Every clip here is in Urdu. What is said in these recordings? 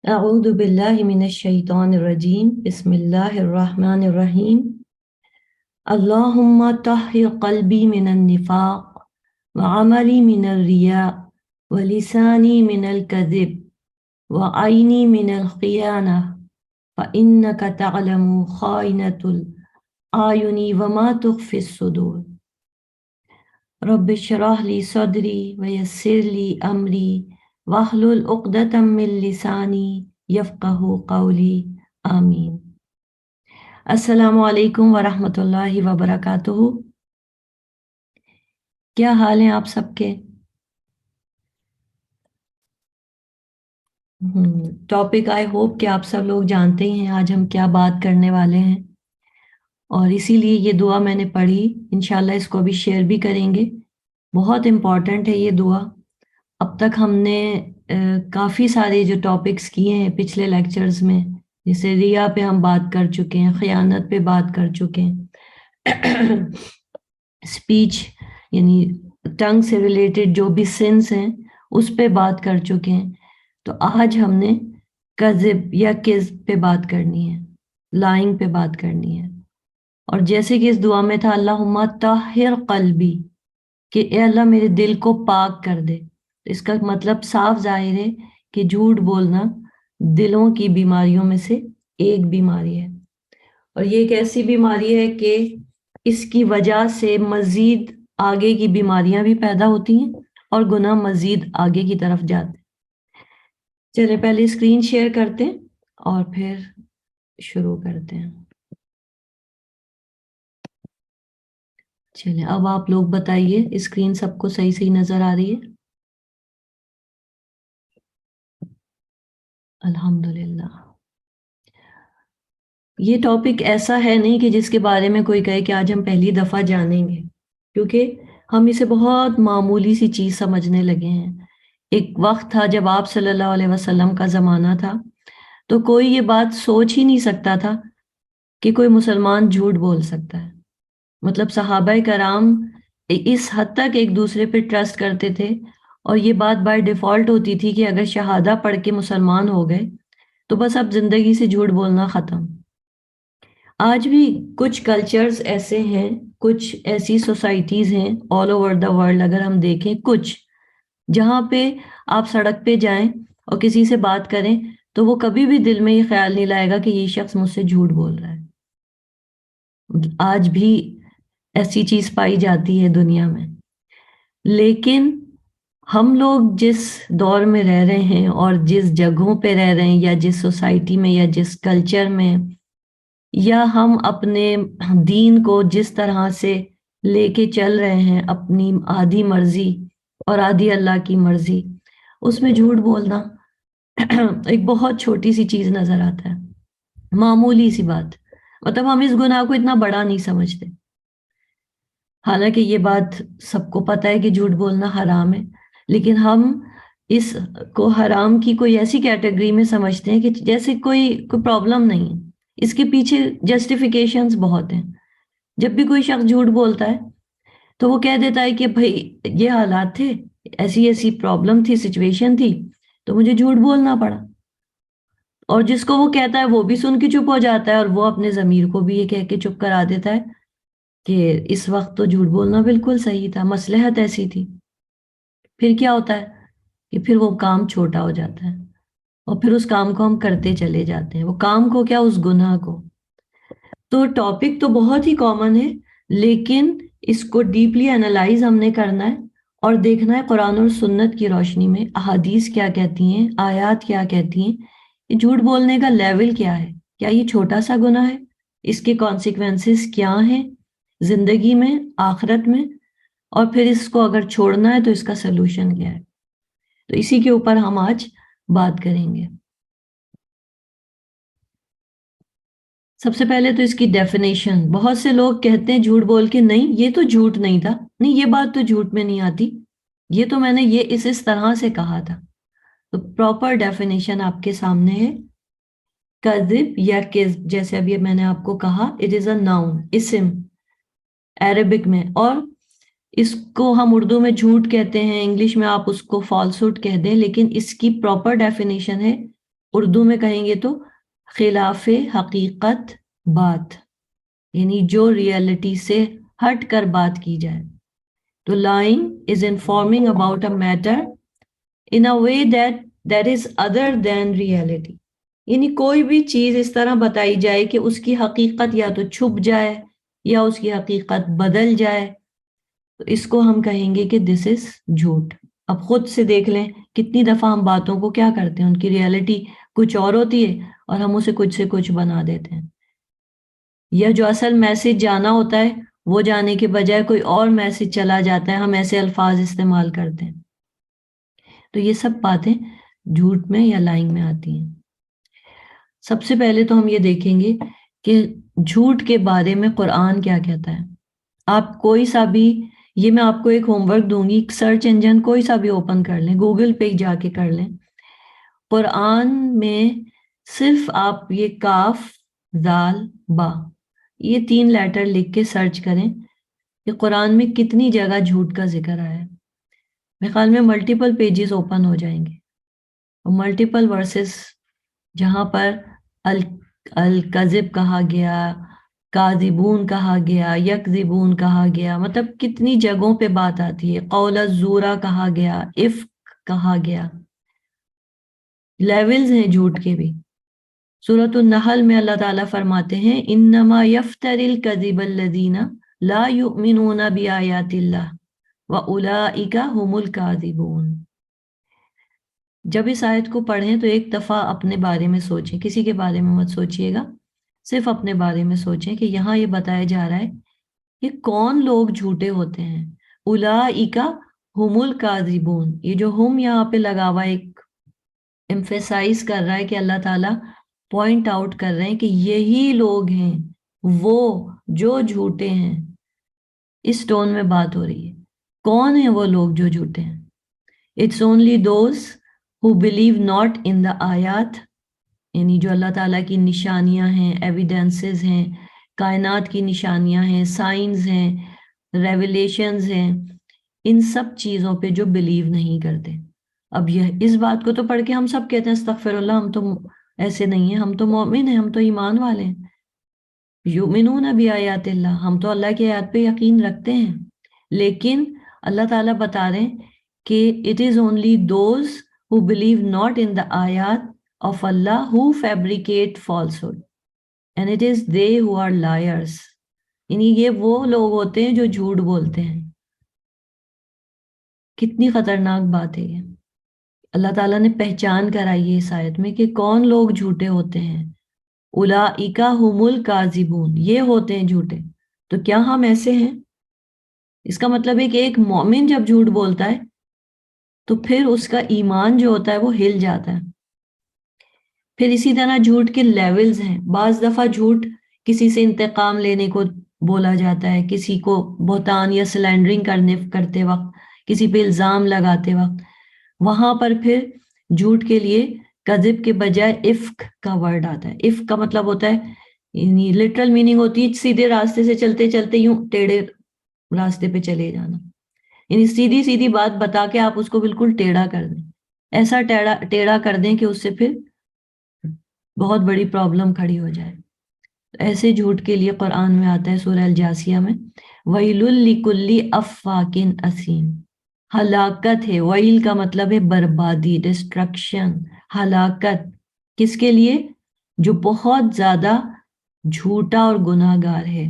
اعوذ باللہ من الشیطان الرجیم بسم اللہ الرحمن الرحیم اللہم طہر قلبی من النفاق وعملی من الریاء ولسانی من الکذب وعینی من الخیانہ فإنک تعلم خائنۃ الأعین وما تخفی الصدور رب اشرح لی صدری ویسر لی امری واحلل عقدۃ من لسانی یفقہوا قولی آمین۔ السلام علیکم ورحمۃ اللہ وبرکاتہ۔ کیا حال ہیں آپ سب کے؟ ٹاپک آئی ہوپ کہ آپ سب لوگ جانتے ہی ہیں آج ہم کیا بات کرنے والے ہیں، اور اسی لیے یہ دعا میں نے پڑھی، انشاءاللہ اس کو بھی شیئر بھی کریں گے۔ بہت امپورٹنٹ ہے یہ دعا۔ اب تک ہم نے کافی سارے جو ٹاپکس کیے ہیں پچھلے لیکچرز میں، جیسے ریا پہ ہم بات کر چکے ہیں، خیانت پہ بات کر چکے ہیں، سپیچ یعنی ٹنگ سے ریلیٹڈ جو بھی سنس ہیں اس پہ بات کر چکے ہیں۔ تو آج ہم نے کذب یا کذب پہ بات کرنی ہے، لائنگ پہ بات کرنی ہے۔ اور جیسے کہ اس دعا میں تھا اللہم طہر قلبی، کہ اے اللہ میرے دل کو پاک کر دے۔ اس کا مطلب صاف ظاہر ہے کہ جھوٹ بولنا دلوں کی بیماریوں میں سے ایک بیماری ہے، اور یہ ایک ایسی بیماری ہے کہ اس کی وجہ سے مزید آگے کی بیماریاں بھی پیدا ہوتی ہیں اور گناہ مزید آگے کی طرف جاتے ہیں۔ چلے پہلے اسکرین شیئر کرتے ہیں اور پھر شروع کرتے ہیں۔ چلیں اب آپ لوگ بتائیے اسکرین سب کو صحیح صحیح نظر آ رہی ہے؟ الحمدللہ۔ یہ ٹاپک ایسا ہے نہیں کہ جس کے بارے میں کوئی کہے کہ آج ہم پہلی دفعہ جانیں گے، کیونکہ ہم اسے بہت معمولی سی چیز سمجھنے لگے ہیں۔ ایک وقت تھا جب آپ صلی اللہ علیہ وسلم کا زمانہ تھا تو کوئی یہ بات سوچ ہی نہیں سکتا تھا کہ کوئی مسلمان جھوٹ بول سکتا ہے۔ مطلب صحابہ کرام اس حد تک ایک دوسرے پہ ٹرسٹ کرتے تھے، اور یہ بات بائی ڈیفالٹ ہوتی تھی کہ اگر شہادہ پڑھ کے مسلمان ہو گئے تو بس اب زندگی سے جھوٹ بولنا ختم۔ آج بھی کچھ کلچرز ایسے ہیں، کچھ ایسی سوسائٹیز ہیں آل اوور دا ورلڈ، اگر ہم دیکھیں کچھ، جہاں پہ آپ سڑک پہ جائیں اور کسی سے بات کریں تو وہ کبھی بھی دل میں یہ خیال نہیں لائے گا کہ یہ شخص مجھ سے جھوٹ بول رہا ہے۔ آج بھی ایسی چیز پائی جاتی ہے دنیا میں۔ لیکن ہم لوگ جس دور میں رہ رہے ہیں اور جس جگہوں پہ رہ رہے ہیں یا جس سوسائٹی میں یا جس کلچر میں، یا ہم اپنے دین کو جس طرح سے لے کے چل رہے ہیں، اپنی آدھی مرضی اور آدھی اللہ کی مرضی، اس میں جھوٹ بولنا ایک بہت چھوٹی سی چیز نظر آتا ہے، معمولی سی بات۔ مطلب ہم اس گناہ کو اتنا بڑا نہیں سمجھتے، حالانکہ یہ بات سب کو پتہ ہے کہ جھوٹ بولنا حرام ہے، لیکن ہم اس کو حرام کی کوئی ایسی کیٹیگری میں سمجھتے ہیں کہ جیسے کوئی پرابلم نہیں ہے۔ اس کے پیچھے جسٹیفیکیشنز بہت ہیں۔ جب بھی کوئی شخص جھوٹ بولتا ہے تو وہ کہہ دیتا ہے کہ بھئی یہ حالات تھے، ایسی ایسی پرابلم تھی، سچویشن تھی، تو مجھے جھوٹ بولنا پڑا۔ اور جس کو وہ کہتا ہے وہ بھی سن کے چپ ہو جاتا ہے، اور وہ اپنے ضمیر کو بھی یہ کہہ کے چپ کرا دیتا ہے کہ اس وقت تو جھوٹ بولنا بالکل صحیح تھا، مصلحت ایسی تھی۔ پھر کیا ہوتا ہے کہ پھر وہ کام چھوٹا ہو جاتا ہے، اور پھر اس کام کو ہم کرتے چلے جاتے ہیں، وہ کام کو کیا، اس گناہ کو۔ تو ٹاپک تو بہت ہی کامن ہے، لیکن اس کو ڈیپلی انالائز ہم نے کرنا ہے اور دیکھنا ہے قرآن اور سنت کی روشنی میں احادیث کیا کہتی ہیں، آیات کیا کہتی ہیں، کہ جھوٹ بولنے کا لیول کیا ہے، کیا یہ چھوٹا سا گناہ ہے، اس کے کانسیکوینسز کیا ہیں زندگی میں، آخرت میں، اور پھر اس کو اگر چھوڑنا ہے تو اس کا سلوشن کیا ہے۔ تو اسی کے اوپر ہم آج بات کریں گے۔ سب سے پہلے تو اس کی ڈیفینیشن، بہت سے لوگ کہتے ہیں جھوٹ بول کے نہیں یہ تو جھوٹ نہیں تھا، نہیں یہ بات تو جھوٹ میں نہیں آتی، یہ تو میں نے یہ اس طرح سے کہا تھا۔ تو پراپر ڈیفینیشن آپ کے سامنے ہے۔ کذب یا کذب، جیسے ابھی میں نے آپ کو کہا، اٹ از اے ناؤن، اسم عربک میں، اور اس کو ہم اردو میں جھوٹ کہتے ہیں، انگلش میں آپ اس کو فالسوٹ کہہ دیں، لیکن اس کی پراپر ڈیفینیشن ہے اردو میں کہیں گے تو خلاف حقیقت بات، یعنی جو ریئلٹی سے ہٹ کر بات کی جائے. تو lying is informing about a matter in a way that is other than reality. یعنی کوئی بھی چیز اس طرح بتائی جائے کہ اس کی حقیقت یا تو چھپ جائے یا اس کی حقیقت بدل جائے، تو اس کو ہم کہیں گے کہ دس از جھوٹ. اب خود سے دیکھ لیں کتنی دفعہ ہم باتوں کو کیا کرتے ہیں، ان کی ریئلٹی کچھ اور ہوتی ہے اور ہم اسے کچھ سے کچھ بنا دیتے ہیں، یا جو اصل میسج جانا ہوتا ہے وہ جانے کے بجائے کوئی اور میسج چلا جاتا ہے، ہم ایسے الفاظ استعمال کرتے ہیں. تو یہ سب باتیں جھوٹ میں یا لائنگ میں آتی ہیں. سب سے پہلے تو ہم یہ دیکھیں گے کہ جھوٹ کے بارے میں قرآن کیا کہتا ہے. آپ کوئی سا بھی، یہ میں آپ کو ایک ہوم ورک دوں گی، سرچ انجن کوئی سا بھی اوپن کر لیں، گوگل پہ جا کے کر لیں، قرآن میں صرف آپ یہ کاف ذال با یہ 3 لیٹر لکھ کے سرچ کریں کہ قرآن میں کتنی جگہ جھوٹ کا ذکر آیا ہے. میرے خیال میں ملٹیپل پیجز اوپن ہو جائیں گے، اور ملٹیپل ورسز جہاں پر الکذب کہا گیا، کاذبون کہا گیا، یکذبون کہا گیا، مطلب کتنی جگہوں پہ بات آتی ہے. قول الزورا کہا گیا، افک کہا گیا. لیولز ہیں جھوٹ کے بھی. سورۃ النحل میں اللہ تعالیٰ فرماتے ہیں انما یفتر الکذب الذین لا یؤمنون بآیات اللہ واولئک هم الکاذبون. جب اس آیت کو پڑھیں تو ایک دفعہ اپنے بارے میں سوچیں، کسی کے بارے میں مت سوچئے گا، صرف اپنے بارے میں سوچیں کہ یہاں یہ بتایا جا رہا ہے کہ کون لوگ جھوٹے ہوتے ہیں. اولئک هم الکاذبون، یہ جو ہم یہاں پہ لگا ہوا ایک ایمفیسائز کر رہا ہے کہ اللہ تعالیٰ پوائنٹ آؤٹ کر رہے ہیں کہ یہی لوگ ہیں وہ جو جھوٹے ہیں. اس ٹون میں بات ہو رہی ہے. کون ہیں وہ لوگ جو جھوٹے ہیں؟ It's only those who believe not in the آیات، یعنی جو اللہ تعالیٰ کی نشانیاں ہیں، ایویڈنسز ہیں، کائنات کی نشانیاں ہیں، سائنز ہیں، ریویلیشنز ہیں، ان سب چیزوں پہ جو بلیو نہیں کرتے. اب یہ اس بات کو تو پڑھ کے ہم سب کہتے ہیں استغفر اللہ، ہم تو ایسے نہیں ہیں، ہم تو مومن ہیں، ہم تو ایمان والے ہیں. یؤمنون بآیات اللہ، ہم تو اللہ کی آیات پہ یقین رکھتے ہیں، لیکن اللہ تعالیٰ بتا رہے ہیں کہ it is only those who believe not in the ayat of Allah who fabricate falsehood and it is they who are liars. یعنی یہ وہ لوگ ہوتے ہیں جو جھوٹ بولتے ہیں. کتنی خطرناک بات ہے یہ. اللہ تعالیٰ نے پہچان کرائی ہے اس آیت میں کہ کون لوگ جھوٹے ہوتے ہیں. اولئک هم الکاذبون، یہ ہوتے ہیں جھوٹے. تو کیا ہم ایسے ہیں؟ اس کا مطلب ہے کہ ایک مومن جب جھوٹ بولتا ہے تو پھر اس کا ایمان جو ہوتا ہے وہ ہل جاتا ہے. پھر اسی طرح جھوٹ کے لیولز ہیں. بعض دفعہ جھوٹ کسی سے انتقام لینے کو بولا جاتا ہے، کسی کو بہتان یا سلینڈرنگ کرتے وقت، کسی پہ الزام لگاتے وقت، وہاں پر پھر جھوٹ کے لیے کذب کے بجائے افک کا ورڈ آتا ہے. افک کا مطلب ہوتا ہے، یعنی لٹرل میننگ ہوتی ہے سیدھے راستے سے چلتے چلتے یوں ٹیڑھے راستے پہ چلے جانا، یعنی سیدھی سیدھی بات بتا کے آپ اس کو بالکل ٹیڑھا کر دیں، ایسا ٹیڑھا کر دیں کہ اس سے پھر بہت بڑی پرابلم کھڑی ہو جائے. ایسے جھوٹ کے لیے قرآن میں آتا ہے سورہ الجاسیہ میں وَيْلٌ لِكُلِّ أَفَّاكٍ أَثِيمٍ. ہلاکت ہے. ویل کا مطلب ہے بربادی، ڈسٹرکشن، ہلاکت. کس کے لیے؟ جو بہت زیادہ جھوٹا اور گناہ گار ہے.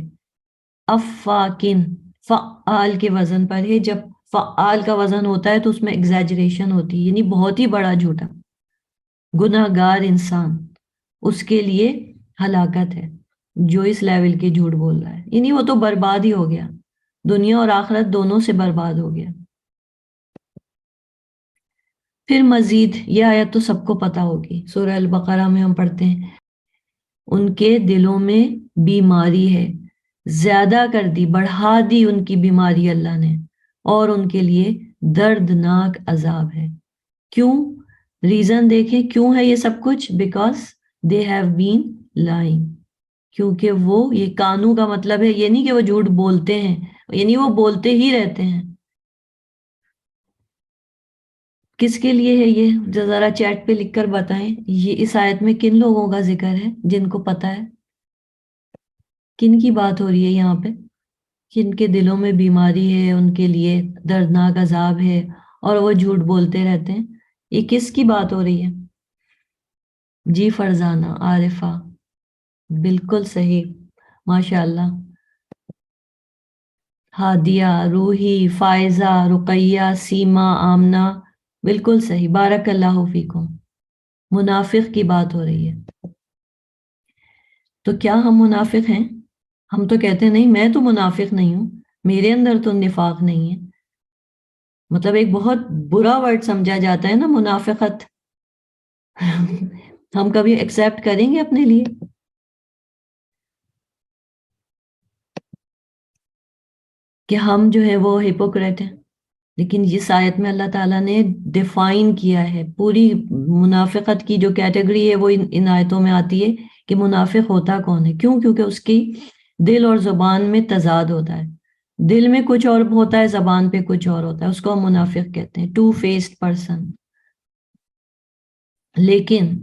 افاکن فعال کے وزن پر ہے. جب فعال کا وزن ہوتا ہے تو اس میں ایگزیجریشن ہوتی ہے، یعنی بہت ہی بڑا جھوٹا گناہ گار انسان، اس کے لیے ہلاکت ہے جو اس لیول کے جھوٹ بول رہا ہے. یعنی وہ تو برباد ہی ہو گیا، دنیا اور آخرت دونوں سے برباد ہو گیا. پھر مزید یہ آیت تو سب کو پتا ہوگی، سورہ البقرہ میں ہم پڑھتے ہیں ان کے دلوں میں بیماری ہے، زیادہ کر دی، بڑھا دی ان کی بیماری اللہ نے، اور ان کے لیے دردناک عذاب ہے. کیوں؟ ریزن دیکھیں کیوں ہے یہ سب کچھ. Because they have been lying, کیونکہ وہ، یہ کانو کا مطلب ہے یہ نہیں کہ وہ جھوٹ بولتے ہیں، یعنی وہ بولتے ہی رہتے ہیں. کس کے لیے ہے یہ ذرا چیٹ پہ لکھ کر بتائیں. یہ اس آیت میں کن لوگوں کا ذکر ہے جن کو پتہ ہے؟ کن کی بات ہو رہی ہے یہاں پہ؟ جن کے دلوں میں بیماری ہے، ان کے لیے دردناک عذاب ہے اور وہ جھوٹ بولتے رہتے ہیں. یہ کس کی بات ہو رہی ہے؟ جی فرزانہ، عارفہ، بالکل صحیح، ماشاءاللہ. ہادیہ، روحی، فائزہ، رقیہ، سیما، آمنہ، بالکل صحیح، بارک اللہ فیکم. منافق کی بات ہو رہی ہے. تو کیا ہم منافق ہیں؟ ہم تو کہتے ہیں نہیں، میں تو منافق نہیں ہوں، میرے اندر تو نفاق نہیں ہے. مطلب ایک بہت برا ورڈ سمجھا جاتا ہے نا منافقت. ہم کبھی ایکسیپٹ کریں گے اپنے لیے؟ کہ ہم جو ہے وہ ہپوکریٹ ہیں. لیکن اس آیت میں اللہ تعالیٰ نے ڈیفائن کیا ہے پوری منافقت کی جو کیٹیگری ہے، وہ ان آیتوں میں آتی ہے کہ منافق ہوتا کون ہے. کیوں؟ کیونکہ اس کی دل اور زبان میں تضاد ہوتا ہے. دل میں کچھ اور ہوتا ہے، زبان پہ کچھ اور ہوتا ہے. اس کو ہم منافق کہتے ہیں، ٹو فیسڈ پرسن. لیکن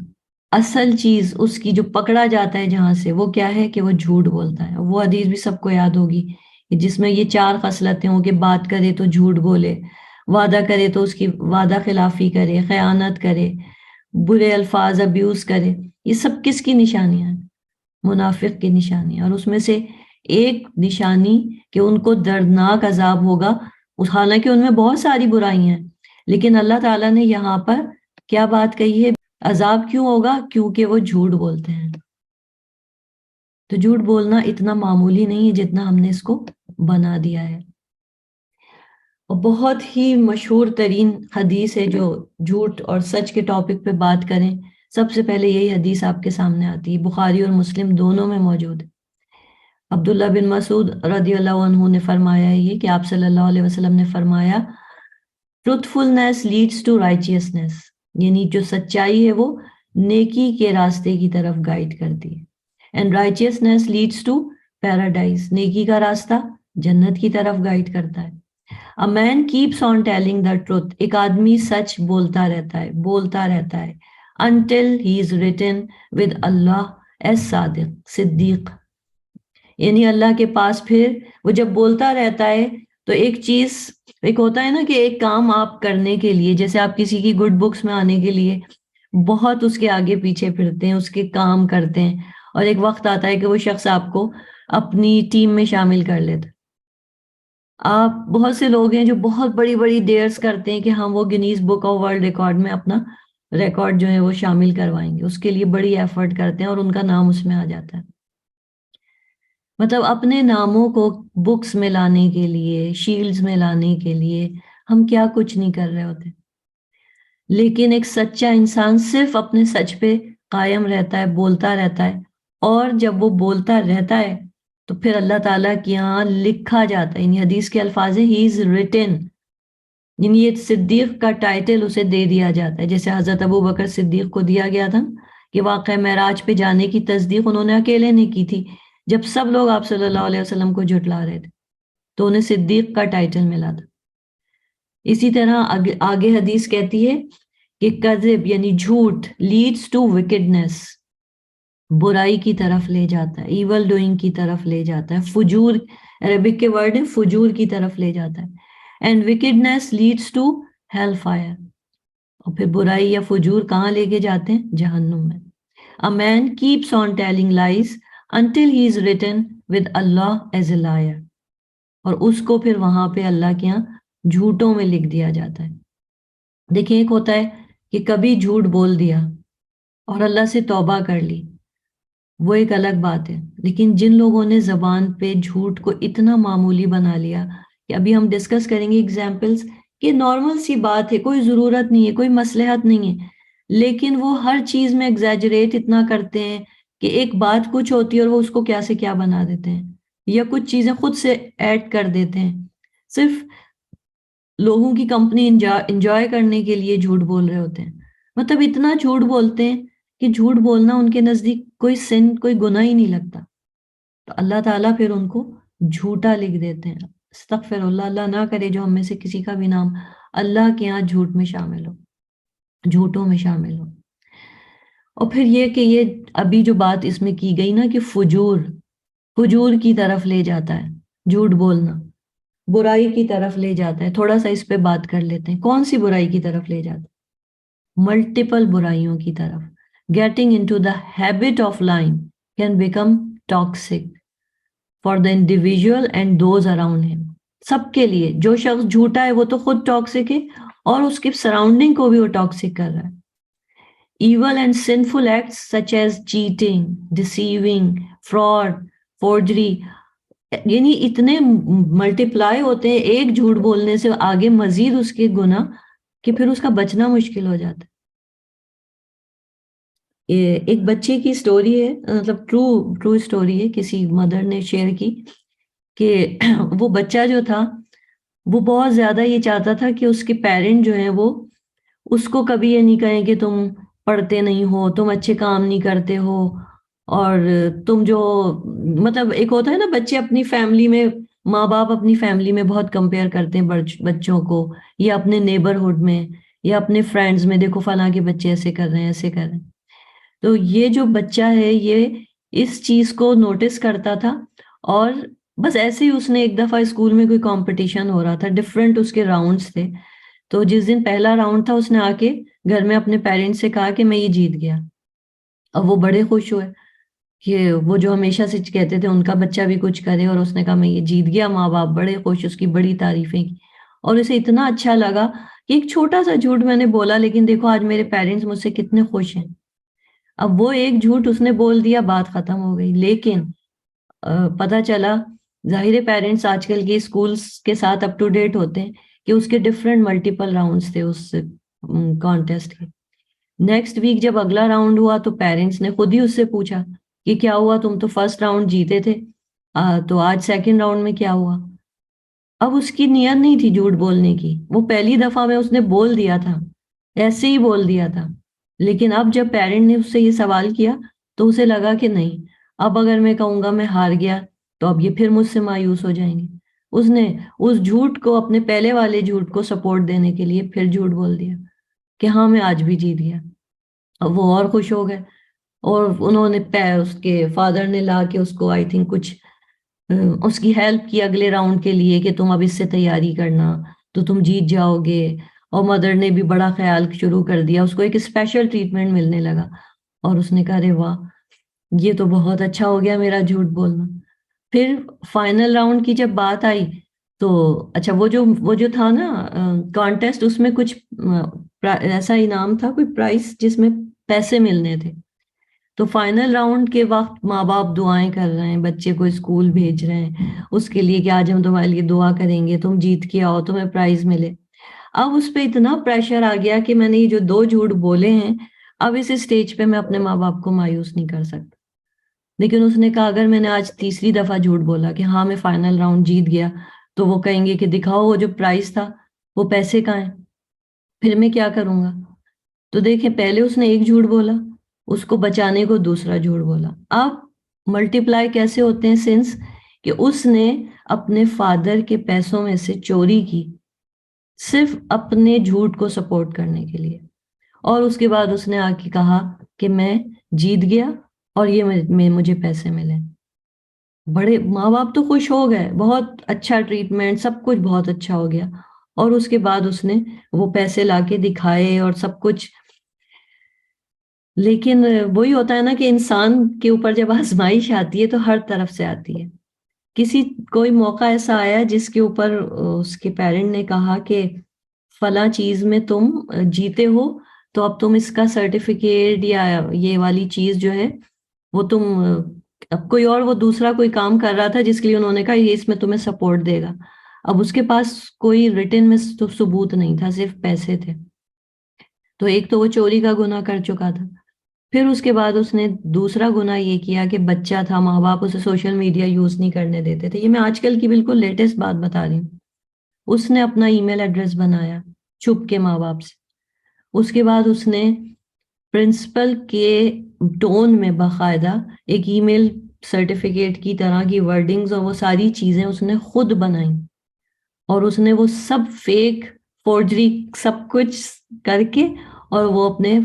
اصل چیز اس کی جو پکڑا جاتا ہے جہاں سے، وہ کیا ہے کہ وہ جھوٹ بولتا ہے. وہ حدیث بھی سب کو یاد ہوگی جس میں یہ 4 خصلتیں ہوں کہ بات کرے تو جھوٹ بولے، وعدہ کرے تو اس کی وعدہ خلافی کرے، خیانت کرے، برے الفاظ ابیوز کرے. یہ سب کس کی نشانیاں ہیں؟ منافق کی نشانیاں. اور اس میں سے ایک نشانی کہ ان کو دردناک عذاب ہوگا. حالانکہ ان میں بہت ساری برائیاں ہیں، لیکن اللہ تعالیٰ نے یہاں پر کیا بات کہی ہے؟ عذاب کیوں ہوگا؟ کیونکہ وہ جھوٹ بولتے ہیں. تو جھوٹ بولنا اتنا معمولی نہیں ہے جتنا ہم نے اس کو بنا دیا ہے. اور بہت ہی مشہور ترین حدیث ہے جو جھوٹ اور سچ کے ٹاپک پہ بات کریں، سب سے پہلے یہی حدیث آپ کے سامنے آتی ہے، بخاری اور مسلم دونوں میں موجود ہے. عبداللہ بن مسعود رضی اللہ عنہ نے فرمایا ہے یہ کہ آپ صلی اللہ علیہ وسلم نے فرمایا truthfulness leads to righteousness، یعنی جو سچائی ہے وہ نیکی کے راستے کی طرف گائیڈ کرتی ہے. and righteousness leads to paradise، نیکی کا راستہ جنت کی طرف گائیڈ کرتا ہے. a man keeps on telling the truth، ایک آدمی سچ بولتا رہتا ہے until he is written with Allah as صدیق. یعنی اللہ کے پاس پھر وہ جب بولتا رہتا ہے تو ایک چیز، ایک ہوتا ہے نا کہ ایک کام آپ کرنے کے لیے، جیسے آپ کسی کی گڈ بکس میں آنے کے لیے بہت اس کے آگے پیچھے پھرتے ہیں، اس کے کام کرتے ہیں، اور ایک وقت آتا ہے کہ وہ شخص آپ کو اپنی ٹیم میں شامل کر لیتا. آپ بہت سے لوگ ہیں جو بہت بڑی بڑی ڈیئرز کرتے ہیں کہ ہم وہ Guinness book of world record میں اپنا ریکارڈ جو ہے وہ شامل کروائیں گے. اس کے لیے بڑی ایفرٹ کرتے ہیں اور ان کا نام اس میں آ جاتا ہے. مطلب اپنے ناموں کو بکس میں لانے کے لیے، شیلڈز میں لانے کے لیے ہم کیا کچھ نہیں کر رہے ہوتے. لیکن ایک سچا انسان صرف اپنے سچ پہ قائم رہتا ہے، بولتا رہتا ہے، اور جب وہ بولتا رہتا ہے تو پھر اللہ تعالیٰ کے یہاں لکھا جاتا ہے. یعنی حدیث کے الفاظ ہیں ہی از ریٹن، یعنی یہ صدیق کا ٹائٹل اسے دے دیا جاتا ہے. جیسے حضرت ابو بکر صدیق کو دیا گیا تھا کہ واقعہ معراج پہ جانے کی تصدیق انہوں نے اکیلے نے کی تھی جب سب لوگ آپ صلی اللہ علیہ وسلم کو جھٹلا رہے تھے، تو انہیں صدیق کا ٹائٹل ملا تھا. اسی طرح آگے حدیث کہتی ہے کہ کذب یعنی جھوٹ لیڈز ٹو وکڈنس، برائی کی طرف لے جاتا ہے، ایول ڈوئنگ کی طرف لے جاتا ہے، فجور، عربک کے ورڈ ہے فجور کی طرف لے جاتا ہے. And wickedness leads to hellfire, اور پھر برائی یا فجور کہاں لے کے جاتے ہیں؟ جہنم میں. A man keeps on telling lies until he is written with Allah as a liar، اور اس کو پھر وہاں پہ اللہ کے یہاں جھوٹوں میں لکھ دیا جاتا ہے. دیکھیں ایک ہوتا ہے کہ کبھی جھوٹ بول دیا اور اللہ سے توبہ کر لی، وہ ایک الگ بات ہے. لیکن جن لوگوں نے زبان پہ جھوٹ کو اتنا معمولی بنا لیا کہ ابھی ہم ڈسکس کریں گے ایگزامپلس کہ نارمل سی بات ہے، کوئی ضرورت نہیں ہے، کوئی مصلحت نہیں ہے، لیکن وہ ہر چیز میں ایگزیجریٹ اتنا کرتے ہیں کہ ایک بات کچھ ہوتی ہے اور وہ اس کو کیا سے کیا بنا دیتے ہیں، یا کچھ چیزیں خود سے ایڈ کر دیتے ہیں صرف لوگوں کی کمپنی انجوائے کرنے کے لیے جھوٹ بول رہے ہوتے ہیں. مطلب اتنا جھوٹ بولتے ہیں کہ جھوٹ بولنا ان کے نزدیک کوئی سن، کوئی گناہ ہی نہیں لگتا. تو اللہ تعالیٰ پھر ان کو جھوٹا لکھ دیتے ہیں. استغفر اللہ، اللہ نہ کرے جو ہم میں سے کسی کا بھی نام اللہ کے ہاں جھوٹ میں شامل ہو. جھوٹوں میں شامل ہو. اور پھر یہ کہ یہ ابھی جو بات اس میں کی گئی نا کہ فجور کی طرف لے جاتا ہے جھوٹ بولنا، برائی کی طرف لے جاتا ہے. تھوڑا سا اس پہ بات کر لیتے ہیں. کون سی برائی کی طرف لے جاتا ہے؟ ملٹیپل برائیوں کی طرف. Getting into the habit of lying can become toxic for the individual and those around ہم. سب کے لیے. جو شخص جھوٹا ہے وہ تو خود ٹاکسک ہے اور اس کی سراؤنڈنگ کو بھی وہ ٹاکسک کر رہا ہے. Evil and sinful acts such as cheating, deceiving, fraud, forgery یعنی اتنے ملٹیپلائی ہوتے ہیں ایک جھوٹ بولنے سے آگے مزید اس کے گناہ کہ پھر اس کا بچنا مشکل ہو جاتا ہے. ایک بچے کی سٹوری ہے، مطلب ٹرو سٹوری ہے، کسی مدر نے شیئر کی کہ وہ بچہ جو تھا وہ بہت زیادہ یہ چاہتا تھا کہ اس کے پیرنٹ جو ہیں وہ اس کو کبھی یہ نہیں کہیں کہ تم پڑھتے نہیں ہو، تم اچھے کام نہیں کرتے ہو، اور تم جو مطلب ایک ہوتا ہے نا بچے اپنی فیملی میں، ماں باپ اپنی فیملی میں بہت کمپیئر کرتے ہیں بچوں کو، یا اپنے نیبرہڈ میں یا اپنے فرینڈز میں، دیکھو فلاں کے بچے ایسے کر رہے ہیں ایسے کر رہے ہیں. تو یہ جو بچہ ہے یہ اس چیز کو نوٹس کرتا تھا، اور بس ایسے ہی اس نے ایک دفعہ اسکول میں کوئی کمپٹیشن ہو رہا تھا، ڈفرینٹ اس کے راؤنڈز تھے. تو جس دن پہلا راؤنڈ تھا اس نے آ کے گھر میں اپنے پیرنٹس سے کہا کہ میں یہ جیت گیا. اب وہ بڑے خوش ہوئے کہ وہ جو ہمیشہ سے کہتے تھے ان کا بچہ بھی کچھ کرے، اور اس نے کہا میں یہ جیت گیا. ماں باپ بڑے خوش، اس کی بڑی تعریفیں کی، اور اسے اتنا اچھا لگا کہ ایک چھوٹا سا جھوٹ میں نے بولا لیکن دیکھو آج میرے پیرنٹس مجھ سے کتنے خوش ہیں. اب وہ ایک جھوٹ اس نے بول دیا، بات ختم ہو گئی. لیکن پتہ چلا، ظاہر پیرنٹس آج کل کے اسکولز کے ساتھ اپ ٹو ڈیٹ ہوتے ہیں، کہ اس کے ڈفرینٹ ملٹیپل راؤنڈز تھے اس کانٹیسٹ کے. نیکسٹ ویک جب اگلا راؤنڈ ہوا تو پیرنٹس نے خود ہی اس سے پوچھا کہ کیا ہوا، تم تو فرسٹ راؤنڈ جیتے تھے، تو آج سیکنڈ راؤنڈ میں کیا ہوا. اب اس کی نیت نہیں تھی جھوٹ بولنے کی، وہ پہلی دفعہ میں اس نے بول دیا تھا، ایسے ہی بول دیا تھا. لیکن اب جب پیرنٹ نے اس سے یہ سوال کیا تو اسے لگا کہ نہیں، اب اگر میں کہوں گا میں ہار گیا تو اب یہ پھر مجھ سے مایوس ہو جائیں گے. اس نے اس جھوٹ کو، اپنے پہلے والے جھوٹ کو سپورٹ دینے کے لیے پھر جھوٹ بول دیا کہ ہاں میں آج بھی جیت گیا. اب وہ اور خوش ہو گئے، اور انہوں نے اس کے فادر نے لا کے اس کو آئی تھنک کچھ اس کی ہیلپ کی اگلے راؤنڈ کے لیے کہ تم اب اس سے تیاری کرنا تو تم جیت جاؤ گے. اور مدر نے بھی بڑا خیال شروع کر دیا، اس کو ایک اسپیشل ٹریٹمنٹ ملنے لگا. اور اس نے کہا ارے واہ، یہ تو بہت اچھا ہو گیا میرا جھوٹ بولنا. پھر فائنل راؤنڈ کی جب بات آئی تو اچھا وہ جو تھا نا کانٹیسٹ، اس میں کچھ ایسا انعام تھا، کوئی پرائز جس میں پیسے ملنے تھے. تو فائنل راؤنڈ کے وقت ماں باپ دعائیں کر رہے ہیں، بچے کو اسکول بھیج رہے ہیں اس کے لیے کہ آج ہم تمہارے لیے دعا کریں گے، تم جیت کے آؤ، تمہیں پرائز ملے. اب اس پہ اتنا پریشر آ گیا کہ میں نے یہ جو 2 جھوٹ بولے ہیں، اب اس اسٹیج پہ میں اپنے ماں باپ کو مایوس نہیں کر سکتا. لیکن اس نے کہا اگر میں نے آج تیسری دفعہ جھوٹ بولا کہ ہاں میں فائنل راؤنڈ جیت گیا، تو وہ کہیں گے کہ دکھاؤ وہ جو پرائز تھا، وہ پیسے کہاں ہیں، پھر میں کیا کروں گا. تو دیکھیں پہلے اس نے ایک جھوٹ بولا، اس کو بچانے کو دوسرا جھوٹ بولا. اب ملٹیپلائی کیسے ہوتے ہیں سنس کہ اس نے اپنے فادر کے پیسوں میں سے چوری کی صرف اپنے جھوٹ کو سپورٹ کرنے کے لیے، اور اس کے بعد اس نے آ کے کہا کہ میں جیت گیا اور یہ مجھے پیسے ملے. بڑے ماں باپ تو خوش ہو گئے، بہت اچھا ٹریٹمنٹ، سب کچھ بہت اچھا ہو گیا. اور اس کے بعد اس نے وہ پیسے لا کے دکھائے اور سب کچھ. لیکن وہی ہوتا ہے نا کہ انسان کے اوپر جب آزمائش آتی ہے تو ہر طرف سے آتی ہے. کوئی موقع ایسا آیا جس کے اوپر اس کے پیرنٹ نے کہا کہ فلاں چیز میں تم جیتے ہو تو اب تم اس کا سرٹیفکیٹ یا یہ والی چیز جو ہے وہ تم، اب کوئی اور وہ دوسرا کوئی کام کر رہا تھا جس کے لیے انہوں نے کہا یہ اس میں تمہیں سپورٹ دے گا. اب اس کے پاس کوئی ریٹن میں ثبوت نہیں تھا، صرف پیسے تھے. تو ایک تو وہ چوری کا گناہ کر چکا تھا، پھر اس کے بعد اس نے دوسرا گناہ یہ کیا کہ بچہ تھا، ماں باپ اسے سوشل میڈیا یوز نہیں کرنے دیتے تھے. یہ میں آج کل کی بالکل لیٹسٹ بات بتا رہی ہوں. اس نے اپنا ای میل ایڈریس بنایا چھپ کے ماں باپ سے. اس کے بعد اس نے پرنسپل کے ٹون میں باقاعدہ ایک ای میل سرٹیفکیٹ کی طرح کی ورڈنگز اور وہ ساری چیزیں اس نے خود بنائیں، اور اس نے وہ سب فیک فورجری سب کچھ کر کے اور وہ اپنے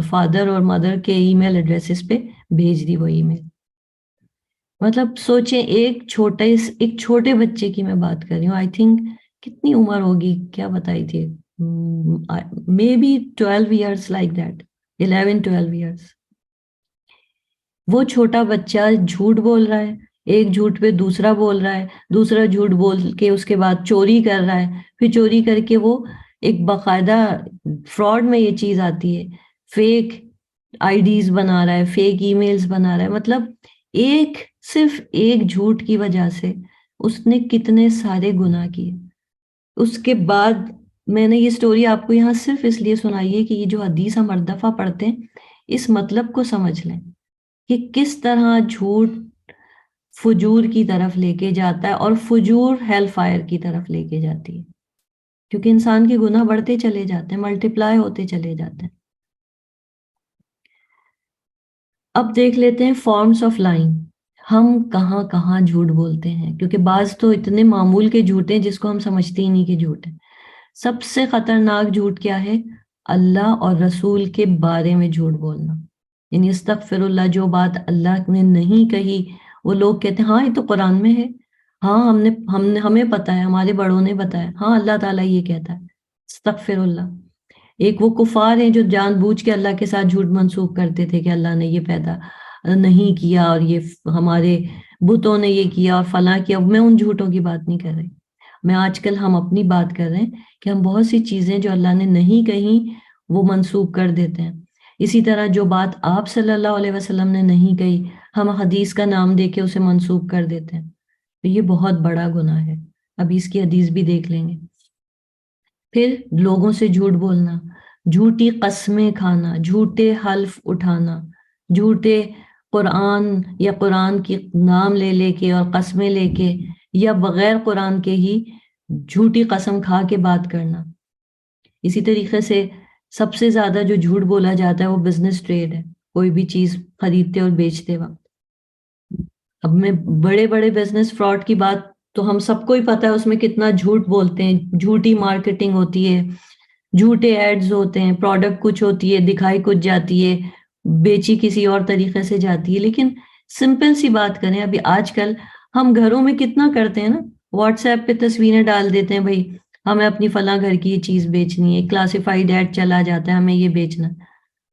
فادر اور مدر کے ای میل ایڈریسز پہ بھیج دی وہ ای میل. مطلب سوچیں ایک چھوٹے بچے کی میں بات کر رہی ہوں, آئی تھنک کتنی عمر ہوگی, کیا بتائی تھی, may be 12 years like that, 11-12 years. وہ چھوٹا بچہ جھوٹ بول رہا ہے, ایک جھوٹ پہ دوسرا بول رہا ہے, دوسرا جھوٹ بول کے اس کے بعد چوری کر رہا ہے, پھر چوری کر کے وہ ایک باقاعدہ فراڈ میں یہ چیز آتی ہے, فیک آئی ڈیز بنا رہا ہے, فیک ای میلز بنا رہا ہے. مطلب صرف ایک جھوٹ کی وجہ سے اس نے کتنے سارے گناہ کیے. اس کے بعد میں نے یہ سٹوری آپ کو یہاں صرف اس لیے سنائی ہے کہ یہ جو حدیث ہم ہر دفعہ پڑھتے ہیں اس مطلب کو سمجھ لیں کہ کس طرح جھوٹ فجور کی طرف لے کے جاتا ہے, اور فجور ہیل فائر کی طرف لے کے جاتی ہے, کیونکہ انسان کے گناہ بڑھتے چلے جاتے ہیں, ملٹیپلائی ہوتے چلے جاتے ہیں. اب دیکھ لیتے ہیں فارمز آف لائنگ. ہم کہاں کہاں جھوٹ بولتے ہیں, کیونکہ بعض تو اتنے معمول کے جھوٹ ہیں جس کو ہم سمجھتے ہی نہیں کہ جھوٹ ہے. سب سے خطرناک جھوٹ کیا ہے؟ اللہ اور رسول کے بارے میں جھوٹ بولنا. یعنی استغفر اللہ, جو بات اللہ نے نہیں کہی وہ لوگ کہتے ہیں ہاں یہ تو قرآن میں ہے, ہاں ہمیں پتا ہے, ہمارے بڑوں نے بتایا, ہاں اللہ تعالیٰ یہ کہتا ہے. استغفر اللہ. ایک وہ کفار ہیں جو جان بوجھ کے اللہ کے ساتھ جھوٹ منسوخ کرتے تھے کہ اللہ نے یہ پیدا نہیں کیا, اور یہ ہمارے بتوں نے یہ کیا اور فلاں کیا. میں ان جھوٹوں کی بات نہیں کر رہی, میں آج کل ہم اپنی بات کر رہے ہیں کہ ہم بہت سی چیزیں جو اللہ نے نہیں کہیں وہ منسوخ کر دیتے ہیں. اسی طرح جو بات آپ صلی اللہ علیہ وسلم نے نہیں کہی ہم حدیث کا نام دے کے اسے منسوخ کر دیتے ہیں, تو یہ بہت بڑا گناہ ہے. ابھی اس کی حدیث بھی دیکھ لیں گے. پھر لوگوں سے جھوٹ بولنا, جھوٹی قسمیں کھانا, جھوٹے حلف اٹھانا, جھوٹے قرآن یا قرآن کی نام لے کے اور قسمیں لے کے یا بغیر قرآن کے ہی جھوٹی قسم کھا کے بات کرنا. اسی طریقے سے سب سے زیادہ جو جھوٹ بولا جاتا ہے وہ بزنس ٹریڈ ہے, کوئی بھی چیز خریدتے اور بیچتے وقت. اب میں بڑے بڑے بزنس فراڈ کی بات تو ہم سب کو ہی پتا ہے, اس میں کتنا جھوٹ بولتے ہیں, جھوٹی مارکیٹنگ ہوتی ہے, جھوٹے ایڈز ہوتے ہیں, پروڈکٹ کچھ ہوتی ہے دکھائی کچھ جاتی ہے, بیچی کسی اور طریقے سے جاتی ہے. لیکن سمپل سی بات کریں, ابھی آج کل ہم گھروں میں کتنا کرتے ہیں نا, واٹس ایپ پہ تصویریں ڈال دیتے ہیں, بھائی ہمیں اپنی فلاں گھر کی یہ چیز بیچنی ہے, کلاسیفائیڈ ایڈ چلا جاتا ہے ہمیں یہ بیچنا,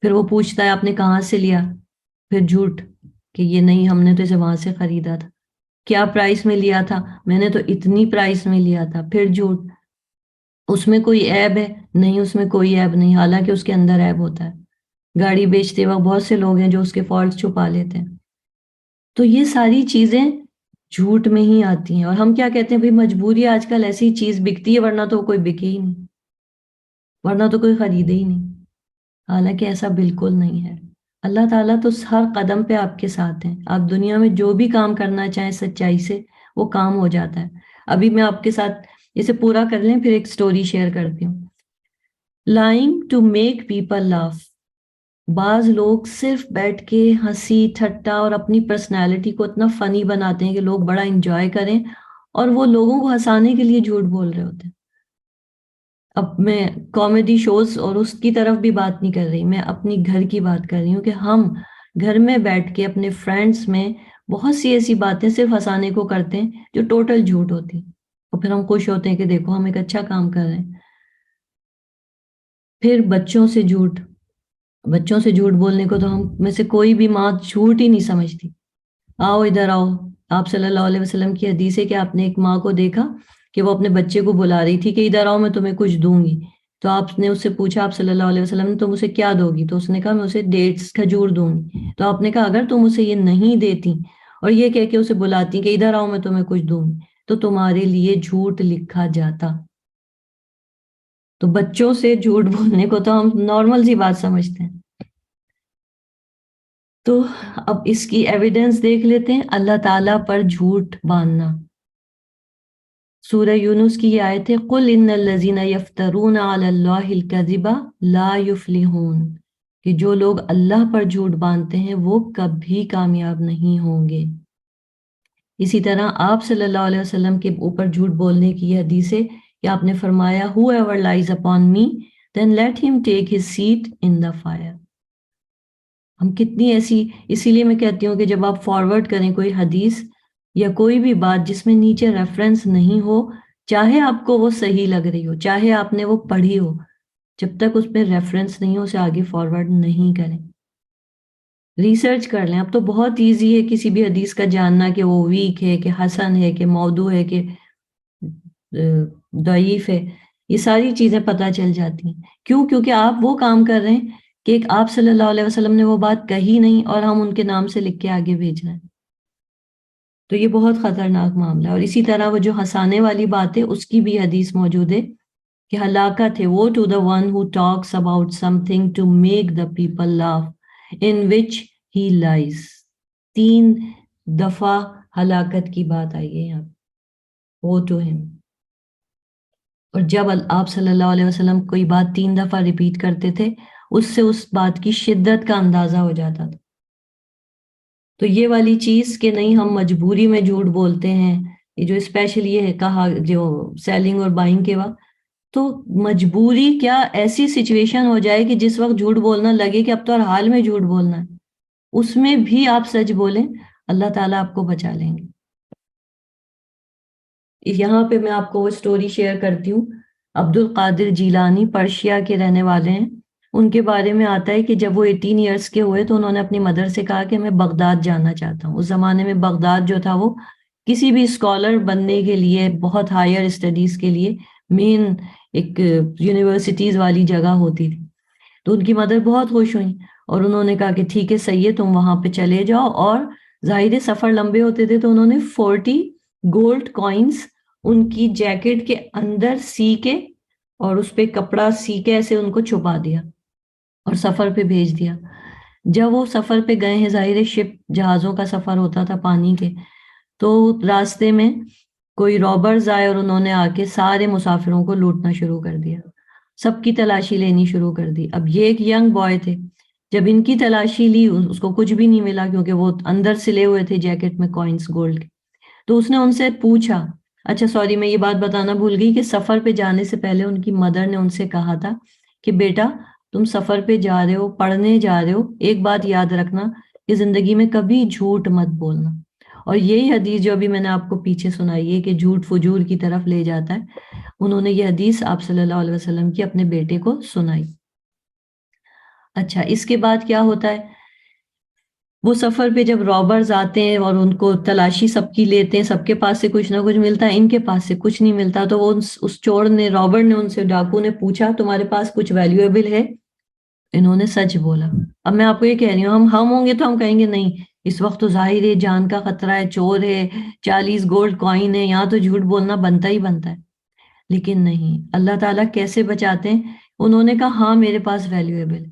پھر وہ پوچھتا ہے آپ نے کہاں سے لیا, پھر جھوٹ کہ یہ نہیں ہم نے تو اسے وہاں سے خریدا تھا. کیا پرائس میں لیا تھا؟ میں نے تو اتنی پرائس میں لیا تھا. پھر جھوٹ, اس میں کوئی عیب ہے؟ نہیں اس میں کوئی عیب نہیں, حالانکہ اس کے اندر عیب ہوتا ہے. گاڑی بیچتے وقت بہت سے لوگ ہیں جو اس کے فالٹ چھپا لیتے ہیں. تو یہ ساری چیزیں جھوٹ میں ہی آتی ہیں, اور ہم کیا کہتے ہیں بھائی مجبوری آج کل ایسی چیز بکتی ہے, ورنہ تو کوئی بکے ہی نہیں, ورنہ تو کوئی خریدے ہی نہیں. حالانکہ ایسا بالکل نہیں ہے. اللہ تعالیٰ تو ہر قدم پہ آپ کے ساتھ ہیں, آپ دنیا میں جو بھی کام کرنا چاہیں سچائی سے وہ کام ہو جاتا ہے. ابھی میں آپ کے ساتھ اسے پورا کر لیں پھر ایک سٹوری شیئر کرتی ہوں. Lying to make people laugh. بعض لوگ صرف بیٹھ کے ہنسی ٹھٹا اور اپنی پرسنالٹی کو اتنا فنی بناتے ہیں کہ لوگ بڑا انجوائے کریں, اور وہ لوگوں کو ہنسانے کے لیے جھوٹ بول رہے ہوتے ہیں. اب میں کامیڈی شوز اور اس کی طرف بھی بات نہیں کر رہی, میں اپنی گھر کی بات کر رہی ہوں کہ ہم گھر میں بیٹھ کے اپنے فرینڈز میں بہت سی ایسی باتیں صرف ہنسانے کو کرتے ہیں جو ٹوٹل جھوٹ ہوتی ہیں, اور پھر ہم خوش ہوتے ہیں کہ دیکھو ہم ایک اچھا کام کر رہے ہیں. پھر بچوں سے جھوٹ بولنے کو تو ہم میں سے کوئی بھی ماں جھوٹ ہی نہیں سمجھتی. آؤ ادھر آؤ, آپ صلی اللہ علیہ وسلم کی حدیث ہے کہ آپ نے ایک ماں کو دیکھا کہ وہ اپنے بچے کو بلا رہی تھی کہ ادھر آؤ میں تمہیں کچھ دوں گی. تو آپ نے اس سے پوچھا آپ صلی اللہ علیہ وسلم نے تم اسے کیا دو گی؟ تو اس نے کہا میں اسے ڈیٹس کھجور دوں گی. تو آپ نے کہا اگر تم اسے یہ نہیں دیتی اور یہ کہہ کے اسے بلاتی کہ ادھر آؤ میں تمہیں کچھ دوں گی, تو تمہارے لیے جھوٹ لکھا جاتا. تو بچوں سے جھوٹ بولنے کو تو ہم نارمل سی بات سمجھتے ہیں. تو اب اس کی ایویڈنس دیکھ لیتے ہیں. اللہ تعالیٰ پر جھوٹ باندھنا, سورہ یونس کی یہ آیت ہے, قُلْ إِنَّ الَّذِينَ يَفْتَرُونَ عَلَى اللَّهِ الْكَذِبَ لَا يُفْلِحُونَ, کہ جو لوگ اللہ پر جھوٹ باندھتے ہیں وہ کبھی کامیاب نہیں ہوں گے. اسی طرح آپ صلی اللہ علیہ وسلم کے اوپر جھوٹ بولنے کی یہ حدیث ہے کہ آپ نے فرمایا whoever lies upon me then let him take his seat in the fire. ہم کتنی ایسی، اسی لیے میں کہتی ہوں کہ جب آپ فارورڈ کریں کوئی حدیث یا کوئی بھی بات جس میں نیچے ریفرنس نہیں ہو، چاہے آپ کو وہ صحیح لگ رہی ہو، چاہے آپ نے وہ پڑھی ہو، جب تک اس میں ریفرنس نہیں ہو اسے آگے فارورڈ نہیں کریں. ریسرچ کر لیں. اب تو بہت ایزی ہے کسی بھی حدیث کا جاننا کہ وہ ویک ہے، کہ حسن ہے، کہ موضوع ہے، کہ ضعیف ہے. یہ ساری چیزیں پتہ چل جاتی ہیں. کیوں؟ کیونکہ آپ وہ کام کر رہے ہیں کہ ایک آپ صلی اللہ علیہ وسلم نے وہ بات کہی نہیں اور ہم ان کے نام سے لکھ کے آگے بھیج رہے ہیں. تو یہ بہت خطرناک معاملہ ہے. اور اسی طرح وہ جو ہنسانے والی بات ہے اس کی بھی حدیث موجود ہے کہ ہلاکت ہے وہ to the one who talks about something to make the people laugh in which he lies. 3 دفعہ ہلاکت کی بات آئی ہے یہاں، وہ ٹو ہم. اور جب آپ صلی اللہ علیہ وسلم کوئی بات 3 دفعہ ریپیٹ کرتے تھے اس سے اس بات کی شدت کا اندازہ ہو جاتا تھا. تو یہ والی چیز کہ نہیں ہم مجبوری میں جھوٹ بولتے ہیں، یہ جو اسپیشلی یہ کہا جو سیلنگ اور بائنگ کے وقت، تو مجبوری کیا ایسی سچویشن ہو جائے کہ جس وقت جھوٹ بولنا لگے کہ اب تو ہر حال میں جھوٹ بولنا ہے، اس میں بھی آپ سچ بولیں، اللہ تعالیٰ آپ کو بچا لیں گے. یہاں پہ میں آپ کو وہ سٹوری شیئر کرتی ہوں. عبد القادر جیلانی پرشیا کے رہنے والے ہیں. ان کے بارے میں آتا ہے کہ جب وہ 18 ایئرس کے ہوئے تو انہوں نے اپنی مدر سے کہا کہ میں بغداد جانا چاہتا ہوں. اس زمانے میں بغداد جو تھا وہ کسی بھی اسکالر بننے کے لیے، بہت ہائر اسٹڈیز کے لیے مین ایک یونیورسٹیز والی جگہ ہوتی تھی. تو ان کی مدر بہت خوش ہوئیں اور انہوں نے کہا کہ ٹھیک ہے صحیح ہے، تم وہاں پہ چلے جاؤ. اور ظاہر سفر لمبے ہوتے تھے تو انہوں نے 40 گولڈ کوائنس ان کی جیکٹ کے اندر سی کے اور اس پہ کپڑا سی کے ایسے ان کو چھپا دیا اور سفر پہ بھیج دیا. جب وہ سفر پہ گئے ہیں، ظاہر شپ جہازوں کا سفر ہوتا تھا پانی کے، تو راستے میں کوئی رابرز آئے اور انہوں نے آ کے سارے مسافروں کو لوٹنا شروع کر دیا، سب کی تلاشی لینی شروع کر دی. اب یہ ایک ینگ بوائے تھے، جب ان کی تلاشی لی اس کو کچھ بھی نہیں ملا کیونکہ وہ اندر سلے ہوئے تھے جیکٹ میں کوائنس گولڈ کے. تو اس نے ان سے پوچھا، اچھا سوری میں یہ بات بتانا بھول گئی کہ سفر پہ جانے سے پہلے ان کی مدر نے ان سے کہا تھا کہ بیٹا تم سفر پہ جا رہے ہو، پڑھنے جا رہے ہو، ایک بات یاد رکھنا کہ زندگی میں کبھی جھوٹ مت بولنا. اور یہی حدیث جو ابھی میں نے آپ کو پیچھے سنائی ہے کہ جھوٹ فجور کی طرف لے جاتا ہے، انہوں نے یہ حدیث آپ صلی اللہ علیہ وسلم کی اپنے بیٹے کو سنائی. اچھا اس کے بعد کیا ہوتا ہے؟ وہ سفر پہ جب رابرز آتے ہیں اور ان کو تلاشی سب کی لیتے ہیں، سب کے پاس سے کچھ نہ کچھ ملتا ہے، ان کے پاس سے کچھ نہیں ملتا. تو وہ اس چور نے، رابر نے ان سے، ڈاکو نے پوچھا تمہارے پاس کچھ ویلیویبل ہے؟ انہوں نے سچ بولا. اب میں آپ کو یہ کہہ رہی ہوں ہم ہوں گے تو ہم کہیں گے نہیں اس وقت تو ظاہر ہے جان کا خطرہ ہے، چور ہے، 40 گولڈ کوائن ہے، یہاں تو جھوٹ بولنا بنتا ہی بنتا ہے. لیکن نہیں، اللہ تعالیٰ کیسے بچاتے ہیں؟ انہوں نے کہا ہاں میرے پاس ویلیویبل.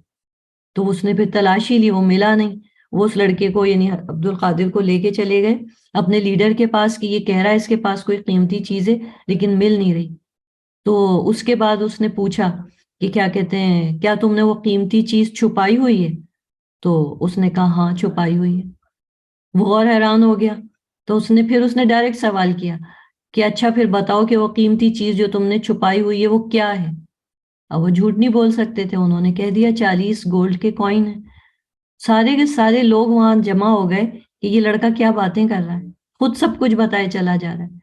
تو اس نے پھر تلاشی لی، وہ ملا نہیں. وہ اس لڑکے کو یعنی عبد القادر کو لے کے چلے گئے اپنے لیڈر کے پاس کہ یہ کہہ رہا ہے اس کے پاس کوئی قیمتی چیز ہے لیکن مل نہیں رہی. تو اس کے بعد اس نے پوچھا کہ کیا کہتے ہیں، کیا تم نے وہ قیمتی چیز چھپائی ہوئی ہے؟ تو اس نے کہا ہاں چھپائی ہوئی ہے. وہ اور حیران ہو گیا. تو اس نے ڈائریکٹ سوال کیا کہ اچھا پھر بتاؤ کہ وہ قیمتی چیز جو تم نے چھپائی ہوئی ہے وہ کیا ہے؟ اب وہ جھوٹ نہیں بول سکتے تھے، انہوں نے کہہ دیا 40 گولڈ کے کوائن ہیں. سارے کے سارے لوگ وہاں جمع ہو گئے کہ یہ لڑکا کیا باتیں کر رہا ہے، خود سب کچھ بتائے چلا جا رہا ہے.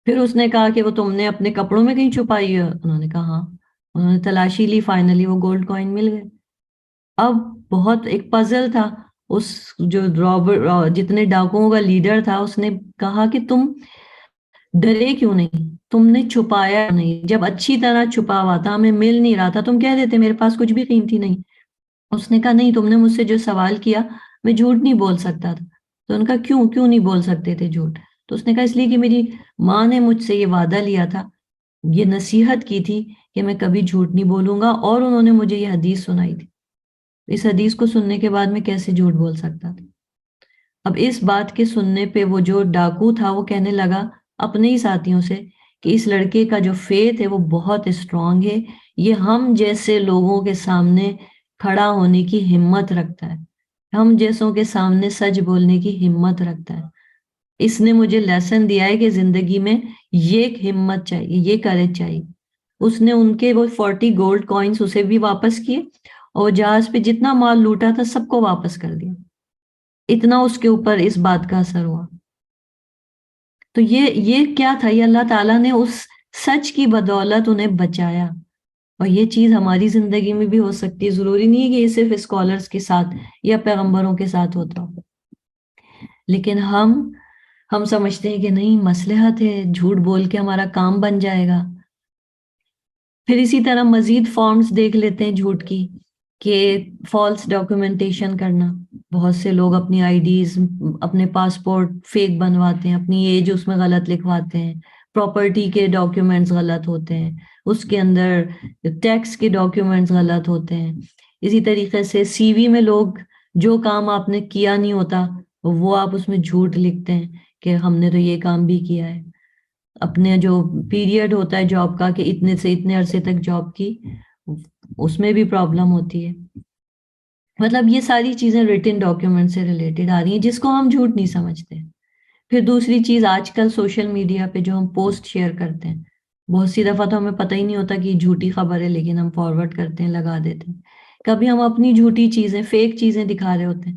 پھر اس نے کہا کہ وہ تم نے اپنے کپڑوں میں کہیں چھپائی ہے؟ انہوں نے کہا ہاں. انہوں نے تلاشی لی، فائنلی وہ گولڈ کوائن مل گئے. اب بہت ایک پزل تھا. اس جو جتنے ڈاکوؤں کا لیڈر تھا اس نے کہا کہ تم ڈرے کیوں نہیں، تم نے چھپایا نہیں، جب اچھی طرح چھپا ہوا تھا ہمیں مل نہیں رہا تھا تم کہہ دیتے میرے پاس کچھ بھی قیمتی نہیں. اس نے کہا نہیں، تم نے مجھ سے جو سوال کیا میں جھوٹ نہیں بول سکتا تھا. تو ان کا کیوں نہیں بول سکتے تھے جھوٹ؟ تو اس نے کہا اس لیے کہ میری ماں نے مجھ سے یہ وعدہ لیا تھا، یہ نصیحت کی تھی کہ میں کبھی جھوٹ نہیں بولوں گا، اور انہوں نے مجھے یہ حدیث سنائی تھی. اس حدیث کو سننے کے بعد میں کیسے جھوٹ بول سکتا تھا؟ اب اس بات کے سننے پہ وہ جو ڈاکو تھا وہ کہنے لگا اپنے ہی ساتھیوں سے کہ اس لڑکے کا جو فیتھ ہے وہ بہت اسٹرانگ ہے، یہ ہم جیسے لوگوں کے سامنے کھڑا ہونے کی ہمت رکھتا ہے، ہم جیسوں کے سامنے سچ بولنے کی ہمت رکھتا ہے. اس نے مجھے لیسن دیا ہے کہ زندگی میں یہ ایک ہمت چاہیے، یہ کریج چاہیے. اس نے ان کے وہ 40 گولڈ کوائنس اسے بھی واپس کیے، اور جہاز پہ جتنا مال لوٹا تھا سب کو واپس کر دیا. اتنا اس کے اوپر اس بات کا اثر ہوا. تو یہ کیا تھا؟ یہ اللہ تعالیٰ نے اس سچ کی بدولت انہیں بچایا. اور یہ چیز ہماری زندگی میں بھی ہو سکتی ہے. ضروری نہیں ہے کہ یہ صرف اسکالرس کے ساتھ یا پیغمبروں کے ساتھ ہوتا ہو. لیکن ہم سمجھتے ہیں کہ نہیں، مصلحت ہے، جھوٹ بول کے ہمارا کام بن جائے گا. پھر اسی طرح مزید فارمز دیکھ لیتے ہیں جھوٹ کی، کہ فالس ڈاکیومنٹیشن کرنا. بہت سے لوگ اپنی آئی ڈیز، اپنے پاسپورٹ فیک بنواتے ہیں، اپنی ایج اس میں غلط لکھواتے ہیں، پراپرٹی کے ڈاکیومنٹس غلط ہوتے ہیں، اس کے اندر ٹیکس کے ڈاکیومنٹس غلط ہوتے ہیں. اسی طریقے سے سی وی میں لوگ جو کام آپ نے کیا نہیں ہوتا وہ آپ اس میں جھوٹ لکھتے ہیں کہ ہم نے تو یہ کام بھی کیا ہے. اپنے جو پیریڈ ہوتا ہے جاب کا، کہ اتنے سے اتنے عرصے تک جاب کی، اس میں بھی پرابلم ہوتی ہے. مطلب یہ ساری چیزیں ریٹن ڈاکیومنٹ سے ریلیٹڈ آ رہی ہیں، جس کو ہم جھوٹ نہیں سمجھتے. پھر دوسری چیز، آج کل سوشل میڈیا پہ جو ہم پوسٹ شیئر کرتے ہیں، بہت سی دفعہ تو ہمیں پتہ ہی نہیں ہوتا کہ یہ جھوٹی خبر ہے، لیکن ہم فارورڈ کرتے ہیں، لگا دیتے ہیں. کبھی ہم اپنی جھوٹی چیزیں، فیک چیزیں دکھا رہے ہوتے ہیں،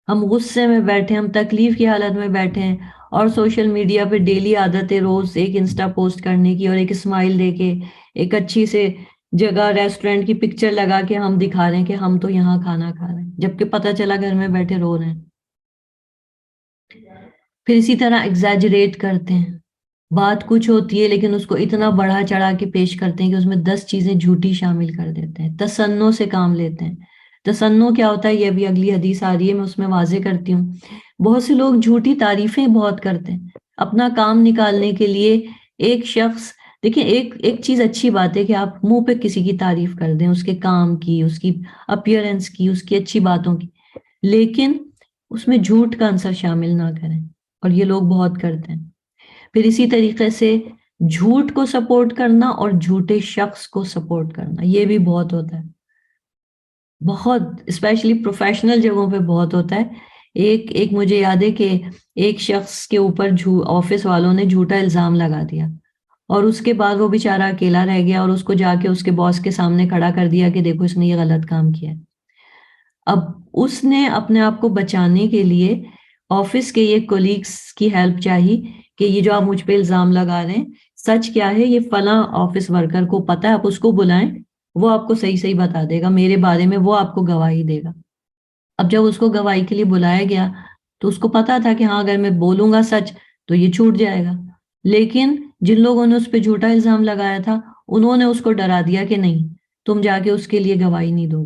ہم غصے میں بیٹھے، ہم تکلیف کی حالت میں بیٹھے ہیں، اور سوشل میڈیا پہ ڈیلی عادت ہے روز ایک انسٹا پوسٹ کرنے کی، اور ایک اسمائل دے کے ایک اچھی سے جگہ ریسٹورنٹ کی پکچر لگا کے ہم دکھا رہے ہیں کہ ہم تو یہاں کھانا کھا رہے ہیں، جبکہ پتہ چلا گھر میں بیٹھے رو رہے ہیں. پھر اسی طرح ایگزیجریٹ کرتے ہیں. بات کچھ ہوتی ہے لیکن اس کو اتنا بڑھا چڑھا کے پیش کرتے ہیں کہ اس میں 10 چیزیں جھوٹی شامل کر دیتے ہیں. تصنع سے کام لیتے ہیں. تصنع کیا ہوتا ہے، یہ ابھی اگلی حدیث آ رہی ہے، میں اس میں واضح کرتی ہوں. بہت سے لوگ جھوٹی تعریفیں بہت کرتے ہیں اپنا کام نکالنے کے لیے. ایک شخص، دیکھیں، ایک چیز اچھی بات ہے کہ آپ منہ پہ کسی کی تعریف کر دیں، اس کے کام کی، اس کی اپیئرنس کی، اس کی اچھی باتوں کی، لیکن اس میں جھوٹ کا عنصر شامل نہ کریں. اور یہ لوگ بہت کرتے ہیں. پھر اسی طریقے سے جھوٹ کو سپورٹ کرنا اور جھوٹے شخص کو سپورٹ کرنا، یہ بھی بہت ہوتا ہے. بہت اسپیشلی پروفیشنل جگہوں پہ بہت ہوتا ہے. ایک مجھے یاد ہے کہ ایک شخص کے اوپر آفس والوں نے جھوٹا الزام لگا دیا، اور اس کے بعد وہ بیچارہ اکیلا رہ گیا، اور اس کو جا کے اس کے باس کے سامنے کھڑا کر دیا کہ دیکھو اس نے یہ غلط کام کیا ہے. اب اس نے اپنے آپ کو بچانے کے لیے آفس کے یہ کولیگس کی ہیلپ چاہی کہ یہ جو آپ مجھ پہ الزام لگا رہے ہیں سچ کیا ہے، یہ فلاں آفس ورکر کو پتہ ہے، آپ اس کو بلائیں، وہ آپ کو صحیح صحیح بتا دے گا میرے بارے میں، وہ آپ کو گواہی دے گا. اب جب اس کو گواہی کے لیے بلایا گیا تو اس کو پتا تھا کہ ہاں اگر میں بولوں گا سچ تو یہ چھوٹ جائے گا. لیکن جن لوگوں نے اس پہ جھوٹا الزام لگایا تھا انہوں نے اس کو ڈرا دیا کہ نہیں، تم جا کے اس کے لیے گواہی نہیں دو.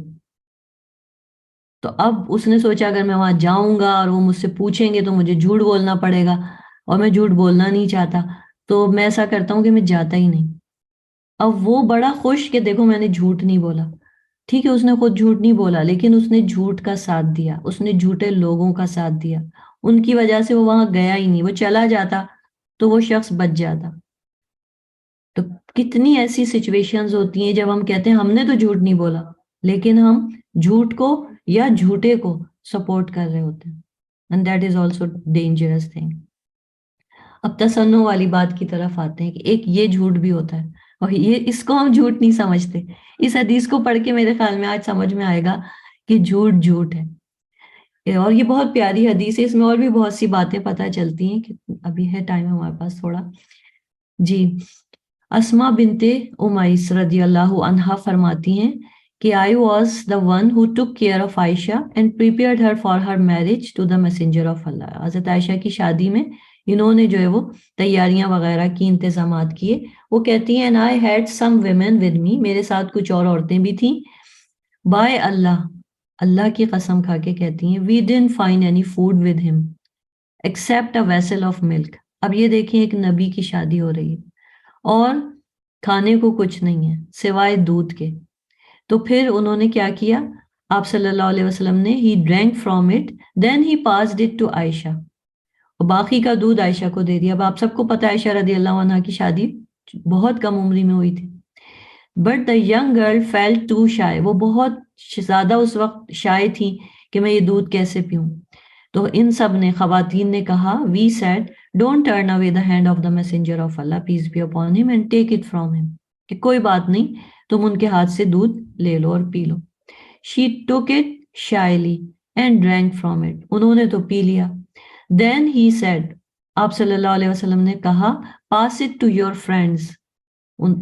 تو اب اس نے سوچا اگر میں وہاں جاؤں گا اور وہ مجھ سے پوچھیں گے تو مجھے جھوٹ بولنا پڑے گا، اور میں جھوٹ بولنا نہیں چاہتا، تو میں ایسا کرتا ہوں کہ میں جاتا ہی نہیں. اب وہ بڑا خوش کہ دیکھو میں نے جھوٹ نہیں بولا. ٹھیک ہے، اس نے خود جھوٹ نہیں بولا، لیکن اس نے جھوٹ کا ساتھ دیا، اس نے جھوٹے لوگوں کا ساتھ دیا. ان کی وجہ سے وہ وہاں گیا ہی نہیں. وہ چلا جاتا تو وہ شخص بچ جاتا. تو کتنی ایسی سچویشنز ہوتی ہیں جب ہم کہتے ہیں ہم نے تو جھوٹ نہیں بولا، لیکن ہم جھوٹ کو یا جھوٹے کو سپورٹ کر رہے ہوتے ہیں. And that is also dangerous thing. اب تصنع والی بات کی طرف آتے ہیں کہ ایک یہ جھوٹ بھی ہوتا ہے، اور اس کو ہم جھوٹ نہیں سمجھتے. اس حدیث کو پڑھ کے میرے خیال میں آج سمجھ میں آئے گا کہ جھوٹ جھوٹ ہے. اور یہ بہت پیاری حدیث ہے، اس میں اور بھی بہت سی باتیں پتہ چلتی ہیں. کہ ابھی ہے ٹائم ہمارے پاس تھوڑا. جی، اسما بنت امیس رضی اللہ عنہا فرماتی ہیں کہ I was the one who took care of Aisha and prepared her for her marriage to the messenger of Allah. حضرت عائشہ کی شادی میں انہوں نے جو ہے وہ تیاریاں وغیرہ کی، انتظامات کیے. وہ کہتی ہیں and I had some women with me، میرے ساتھ کچھ اور عورتیں بھی تھیں. by Allah، اللہ کی قسم کھا کے کہتی ہیں we didn't find any food with him except a vessel of milk. اب یہ دیکھیں ایک نبی کی شادی ہو رہی ہے اور کھانے کو کچھ نہیں ہے سوائے دودھ کے. تو پھر انہوں نے کیا کیا، آپ صلی اللہ علیہ وسلم نے he drank from it then he passed it to عائشہ، اور باقی کا دودھ عائشہ کو دے دیا. اب آپ سب کو پتہ ہے عائشہ رضی اللہ عنہ کی شادی بہت کم عمری میں ہوئی تھی. But the young girl felt too shy، وہ بہت زیادہ اس وقت شائع تھی کہ میں یہ دودھ کیسے پیوں. تو ان سب نے، خواتین نے کہا we said don't turn away the hand of the messenger of Allah peace be upon him and take it from him. کہ کوئی بات نہیں, تم ان کے ہاتھ سے دودھ لے لو اور پی لو. She took it shyly and drank from it. انہوں نے تو پی لیا. Then he said, آپ صلی اللہ علیہ وسلم نے کہا, pass it to your friends.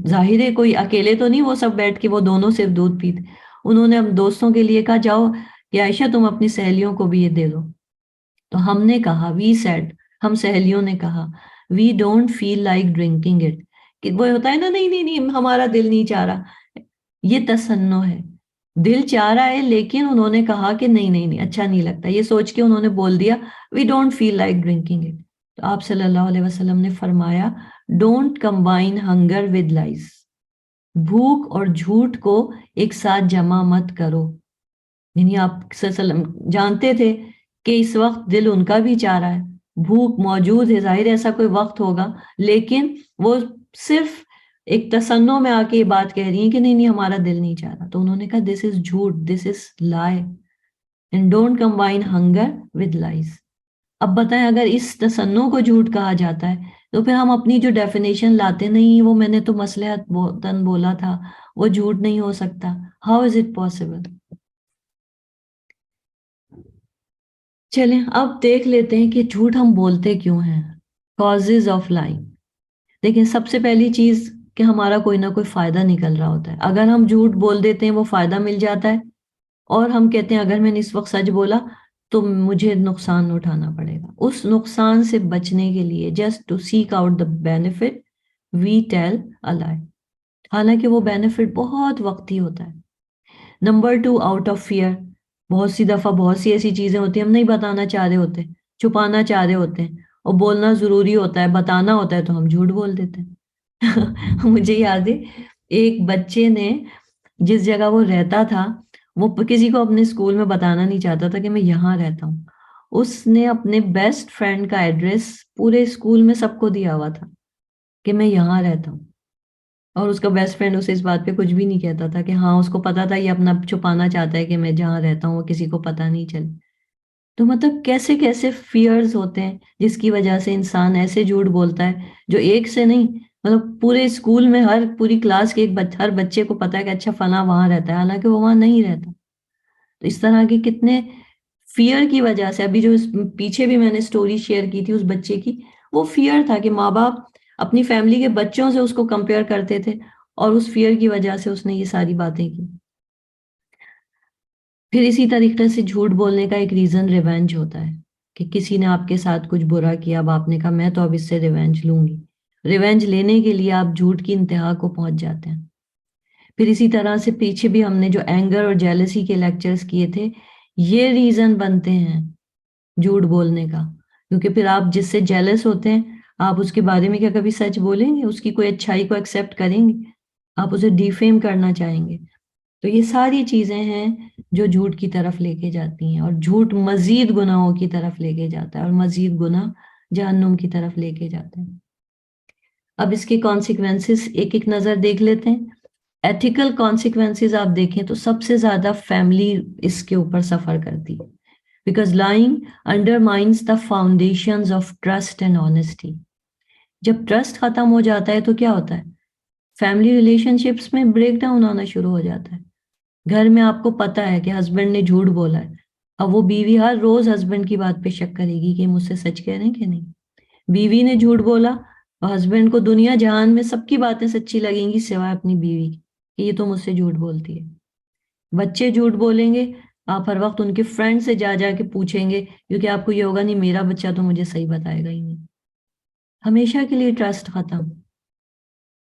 ظاہر ہے کوئی اکیلے تو نہیں وہ سب بیٹھ کے وہ دونوں صرف دودھ پیتے. انہوں نے اپنے دوستوں کے لیے کہا, جاؤ کہ عائشہ تم اپنی سہیلیوں کو بھی یہ دے دو. تو ہم نے کہا, we said, ہم سہیلیوں نے کہا, we don't feel like drinking it. کہ وہ ہوتا ہے نا, نہیں نہیں نہیں ہمارا دل نہیں چاہ رہا. یہ تصنع ہے, دل چاہ رہا ہے لیکن انہوں نے کہا کہ نہیں نہیں نہیں اچھا نہیں لگتا, یہ سوچ کے انہوں نے بول دیا we don't feel like drinking it. تو آپ صلی اللہ علیہ وسلم نے فرمایا, don't combine hunger with lies. بھوک اور جھوٹ کو ایک ساتھ جمع مت کرو. یعنی آپ صلی اللہ علیہ وسلم جانتے تھے کہ اس وقت دل ان کا بھی چاہ رہا ہے, بھوک موجود ہے, ظاہر ایسا کوئی وقت ہوگا, لیکن وہ صرف ایک تصنع میں آ کے یہ بات کہہ رہی ہیں کہ نہیں نہیں ہمارا دل نہیں چاہ رہا. تو انہوں نے کہا دس از جھوٹ, دس از لائے, and don't combine hunger with لائز. اب بتائیں اگر اس تصنع کو جھوٹ کہا جاتا ہے تو پھر ہم اپنی جو ڈیفینیشن لاتے نہیں وہ میں نے تو مصلحت تن بولا تھا, وہ جھوٹ نہیں ہو سکتا. How is it possible? چلیں اب دیکھ لیتے ہیں کہ جھوٹ ہم بولتے کیوں ہیں. Causes of lying. دیکھیں سب سے پہلی چیز کہ ہمارا کوئی نہ کوئی فائدہ نکل رہا ہوتا ہے. اگر ہم جھوٹ بول دیتے ہیں وہ فائدہ مل جاتا ہے, اور ہم کہتے ہیں اگر میں نے اس وقت سچ بولا تو مجھے نقصان اٹھانا پڑے گا. اس نقصان سے بچنے کے لیے just to seek out the benefit we tell a lie, حالانکہ وہ بینیفٹ بہت وقتی ہوتا ہے. Number 2, out of fear. بہت سی دفعہ بہت سی ایسی چیزیں ہوتی ہیں ہم نہیں بتانا چاہ رہے ہوتے, چھپانا چاہ رہے ہوتے ہیں, اور بولنا ضروری ہوتا ہے, بتانا ہوتا ہے تو ہم جھوٹ بول دیتے ہیں. مجھے یاد ہے ایک بچے نے جس جگہ وہ رہتا تھا وہ کسی کو اپنے اسکول میں بتانا نہیں چاہتا تھا کہ میں یہاں رہتا ہوں. اس نے اپنے بیسٹ فرینڈ کا ایڈریس پورے اسکول میں سب کو دیا ہوا تھا کہ میں یہاں رہتا ہوں, اور اس کا بیسٹ فرینڈ اسے اس بات پہ کچھ بھی نہیں کہتا تھا کہ ہاں اس کو پتا تھا یہ اپنا چھپانا چاہتا ہے کہ میں جہاں رہتا ہوں وہ کسی کو پتا نہیں چلے. تو مطلب کیسے کیسے فیئرز ہوتے ہیں جس کی وجہ سے انسان ایسے جھوٹ بولتا ہے جو ایک سے نہیں, مطلب پورے اسکول میں پوری کلاس کے ہر بچے کو پتا ہے کہ اچھا فلاں وہاں رہتا ہے, حالانکہ وہ وہاں نہیں رہتا. تو اس طرح کے کتنے فیئر کی وجہ سے, ابھی جو پیچھے بھی میں نے سٹوری شیئر کی تھی اس بچے کی, وہ فیئر تھا کہ ماں باپ اپنی فیملی کے بچوں سے اس کو کمپیئر کرتے تھے, اور اس فیئر کی وجہ سے اس نے یہ ساری باتیں کی. پھر اسی طریقے سے جھوٹ بولنے کا ایک ریزن ریونج ہوتا ہے کہ کسی نے آپ کے ساتھ کچھ برا کیا, اب آپ نے کہا میں تو اب اس سے ریونج لوں گی. ریونج لینے کے لیے آپ جھوٹ کی انتہا کو پہنچ جاتے ہیں. پھر اسی طرح سے پیچھے بھی ہم نے جو اینگر اور جیلسی کے لیکچرز کیے تھے, یہ ریزن بنتے ہیں جھوٹ بولنے کا, کیونکہ پھر آپ جس سے جیلس ہوتے ہیں آپ اس کے بارے میں کیا کبھی سچ بولیں گے, اس کی کوئی اچھائی کو ایکسیپٹ کریں گے, آپ اسے ڈیفیم کرنا چاہیں گے. تو یہ ساری چیزیں ہیں جو جھوٹ کی طرف لے کے جاتی ہیں, اور جھوٹ مزید گناہوں کی طرف لے کے جاتا ہے, اور مزید گناہ جہنم کی طرف لے کے جاتے ہیں. اب اس کے کانسیکوینسز ایک ایک نظر دیکھ لیتے ہیں. ایتھیکل کانسیکوینسز آپ دیکھیں تو سب سے زیادہ فیملی اس کے اوپر سفر کرتی ہے, because lying undermines the foundations of trust and honesty. جب ٹرسٹ ختم ہو جاتا ہے تو کیا ہوتا ہے, فیملی ریلیشن شپس میں بریک ڈاؤن ہونا شروع ہو جاتا ہے. گھر میں آپ کو پتا ہے کہ ہسبینڈ نے جھوٹ بولا ہے, اب وہ بیوی ہر روز ہسبینڈ کی بات پہ شک کرے گی کہ مجھ سے سچ کہہ رہے ہیں کہ نہیں. بیوی نے جھوٹ بولا اور ہسبینڈ کو دنیا جہان میں سب کی باتیں سچی لگیں گی سوائے اپنی بیوی کی, کہ یہ تو مجھ سے جھوٹ بولتی ہے. بچے جھوٹ بولیں گے, آپ ہر وقت ان کے فرینڈ سے جا جا کے پوچھیں گے, کیونکہ آپ کو یہ ہوگا نہیں میرا بچہ تو مجھے صحیح بتائے گا ہی نہیں. ہمیشہ کے لیے ٹرسٹ ختم.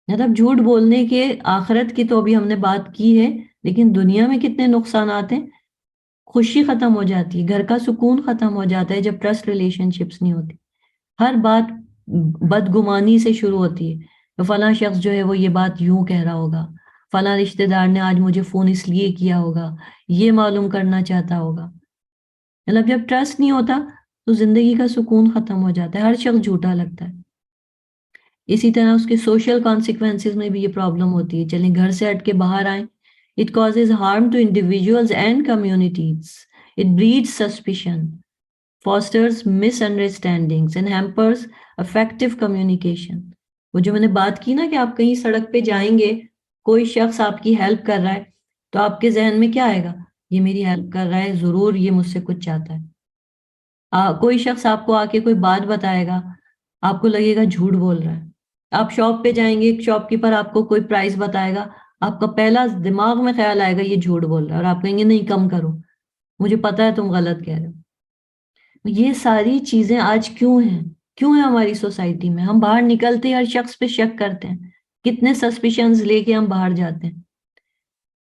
مطلب جھوٹ بولنے کے آخرت کی تو ابھی ہم نے بات کی ہے, لیکن دنیا میں کتنے نقصانات ہیں. خوشی ختم ہو جاتی ہے, گھر کا سکون ختم ہو جاتا ہے جب ٹرسٹ ریلیشن شپس نہیں ہوتی. ہر بات بدگمانی سے شروع ہوتی ہے, تو فلاں شخص جو ہے وہ یہ بات یوں کہہ رہا ہوگا, فلاں رشتہ دار نے آج مجھے فون اس لیے کیا ہوگا, یہ معلوم کرنا چاہتا ہوگا. مطلب جب ٹرسٹ نہیں ہوتا تو زندگی کا سکون ختم ہو جاتا ہے, ہر شخص جھوٹا لگتا ہے. اسی طرح اس کے سوشل کانسیکوینسز میں بھی یہ پرابلم ہوتی ہے. چلیں گھر سے ہٹ کے باہر آئیں, it causes harm to individuals and communities. It breeds suspicion, fosters misunderstandings and hampers effective communication. وہ جو میں نے بات کی نا کہ آپ کہیں سڑک پہ جائیں گے کوئی شخص آپ کی ہیلپ کر رہا ہے تو آپ کے ذہن میں کیا آئے گا؟ یہ میری ہیلپ کر رہا ہے، ضرور یہ مجھ سے کچھ چاہتا ہے۔ کوئی شخص آپ کو آ کے کوئی بات بتائے گا، آپ کو لگے گا جھوٹ بول رہا ہے۔ آپ شاپ پہ جائیں گے، ایک شاپ کیپر آپ کو کوئی پرائز بتائے گا، آپ کا پہلا دماغ میں خیال آئے گا یہ جھوٹ بول رہا ہے، اور آپ کہیں گے نہیں کم کرو، مجھے پتا ہے تم غلط کہہ رہے ہو۔ یہ ساری چیزیں آج کیوں ہیں؟ کیوں ہیں ہماری سوسائٹی میں؟ ہم باہر نکلتے ہی ہر شخص پہ شک کرتے ہیں، کتنے سسپیشنز لے کے ہم باہر جاتے ہیں،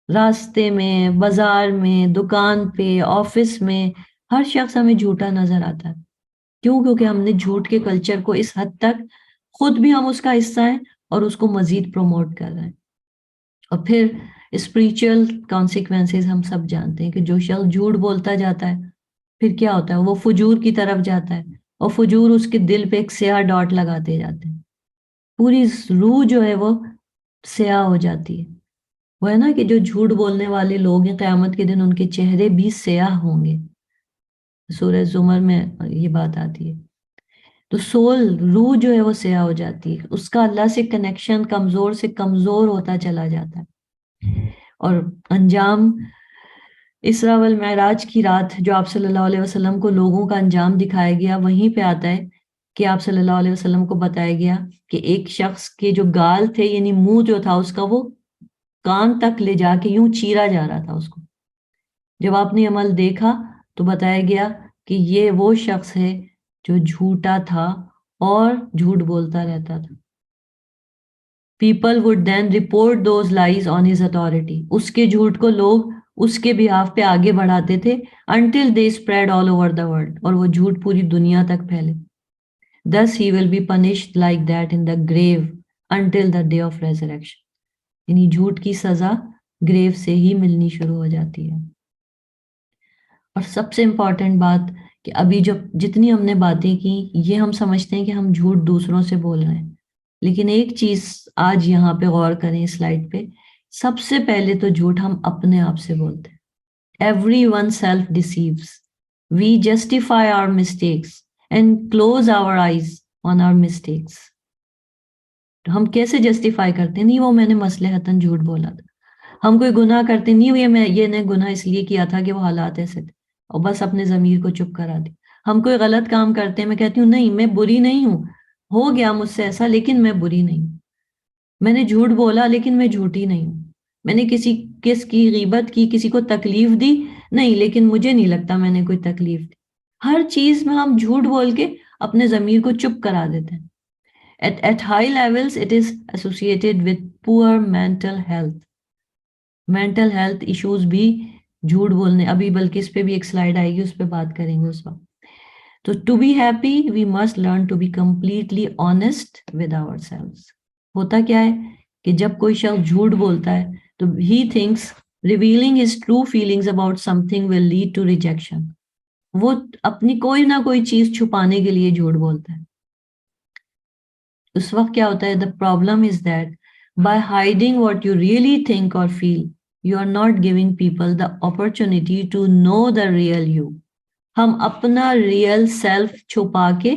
راستے میں، بازار میں، دکان پہ، آفس میں، ہر شخص ہمیں جھوٹا نظر آتا ہے۔ کیوں؟ کیونکہ ہم نے جھوٹ کے کلچر کو اس حد تک، خود بھی ہم اس کا حصہ ہیں اور اس کو مزید پروموٹ کر رہے ہیں۔ اور پھر اسپریچول کانسیکوینسز ہم سب جانتے ہیں کہ جو شخص جھوٹ بولتا جاتا ہے پھر کیا ہوتا ہے؟ وہ فجور کی طرف جاتا ہے، اور فجور اس کے دل پہ ایک سیاہ ڈاٹ لگاتے جاتے ہیں، پوری روح جو ہے وہ سیاہ ہو جاتی ہے۔ وہ ہے نا کہ جو جھوٹ بولنے والے لوگ ہیں قیامت کے دن ان کے چہرے بھی سیاہ ہوں گے، سورہ زمر میں یہ بات آتی ہے۔ تو سول، روح جو ہے وہ سیاہ ہو جاتی ہے، اس کا اللہ سے کنیکشن کمزور سے کمزور ہوتا چلا جاتا ہے۔ اور انجام اسراء والمعراج کی رات جو آپ صلی اللہ علیہ وسلم کو لوگوں کا انجام دکھایا گیا، وہیں پہ آتا ہے کہ آپ صلی اللہ علیہ وسلم کو بتایا گیا کہ ایک شخص کے جو گال تھے، یعنی منہ جو تھا اس کا، وہ کان تک لے جا کے یوں چیرا جا رہا تھا اس کو۔ جب آپ نے عمل دیکھا تو بتایا گیا کہ یہ وہ شخص ہے جو جھوٹا تھا اور جھوٹ بولتا رہتا تھا۔ People would then report those lies on his authority. اس کے جھوٹ کو لوگ اس کے بہاف پہ آگے بڑھاتے تھے until they spread all over the world، اور وہ جھوٹ پوری دنیا تک پھیلے۔ Thus he will be punished like that in the grave until the day of resurrection۔ یعنی جھوٹ کی سزا گریو سے ہی ملنی شروع ہو جاتی ہے۔ اور سب سے امپورٹنٹ بات کہ ابھی جتنی ہم نے باتیں کی، یہ ہم سمجھتے ہیں کہ ہم جھوٹ دوسروں سے بول رہے ہیں، لیکن ایک چیز آج یہاں پہ غور کریں سلائڈ پہ، سب سے پہلے تو جھوٹ ہم اپنے آپ سے بولتے ہیں۔ Everyone self-deceives. We justify our mistakes and close our eyes on our mistakes۔ تو ہم کیسے جسٹیفائی کرتے ہیں؟ نہیں وہ میں نے مصلحتاً جھوٹ بولا تھا۔ ہم کوئی گناہ کرتے نہیں، یہ نے گناہ اس لیے کیا تھا کہ وہ حالات ایسے تھے، اور بس اپنے ضمیر کو چپ کرا دی۔ ہم کوئی غلط کام کرتے ہیں، میں کہتی ہوں نہیں میں بری نہیں ہوں، ہو گیا مجھ سے ایسا لیکن میں بری نہیں ہوں۔ میں نے جھوٹ بولا لیکن میں جھوٹی نہیں ہوں۔ میں نے کس کی غیبت کی، کسی کو تکلیف دی نہیں، لیکن مجھے نہیں لگتا میں نے کوئی تکلیف دی۔ ہر چیز میں ہم جھوٹ بول کے اپنے ضمیر کو چپ کرا دیتے ہیں۔ At high levels it is associated with poor mental health۔ mental health issues بھی جھوٹ بولنے، ابھی بلکہ اس پہ بھی ایک سلائیڈ آئے گی، اس پہ بات کریں گے اس وقت۔ تو to be happy we must learn to be completely honest with ourselves۔ ہوتا کیا ہے کہ جب کوئی شخص جھوٹ بولتا ہے تو he thinks revealing his true feelings about something will lead to rejection۔ وہ اپنی کوئی نہ کوئی چیز چھپانے کے لیے جھوٹ بولتا ہے۔ اس وقت کیا ہوتا ہے؟ the problem is that by hiding what you really think or feel you are not giving people the opportunity to know the real you۔ ہم اپنا ریئل سیلف چھپا کے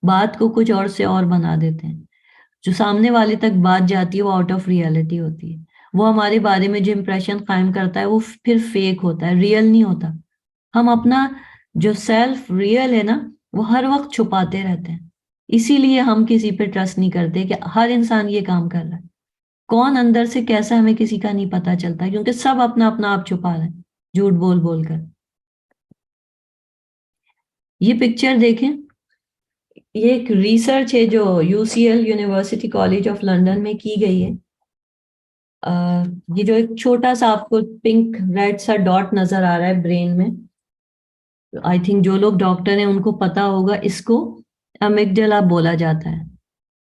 بات کو کچھ اور سے اور بنا دیتے ہیں۔ جو سامنے والے تک بات جاتی ہے وہ آؤٹ آف ریئلٹی ہوتی ہے، وہ ہمارے بارے میں جو امپریشن قائم کرتا ہے وہ پھر فیک ہوتا ہے، ریئل نہیں ہوتا۔ ہم اپنا جو سیلف ریئل ہے نا وہ ہر وقت چھپاتے رہتے ہیں، اسی لیے ہم کسی پہ ٹرسٹ نہیں کرتے کہ ہر انسان یہ کام کر رہا ہے۔ کون اندر سے کیسا ہمیں کسی کا نہیں پتا چلتا، کیونکہ سب اپنا اپنا آپ چھپا رہے ہیں جھوٹ بول بول کر۔ یہ پکچر دیکھیں، یہ ایک ریسرچ ہے جو UCL university college of London میں کی گئی ہے۔ یہ جو ایک چھوٹا سا آپ کو پنک ریڈ سا ڈاٹ نظر آ رہا ہے برین میں، آئی تھنک جو لوگ ڈاکٹر ہیں ان کو پتا ہوگا، اس کو امیگڈیلا بولا جاتا ہے۔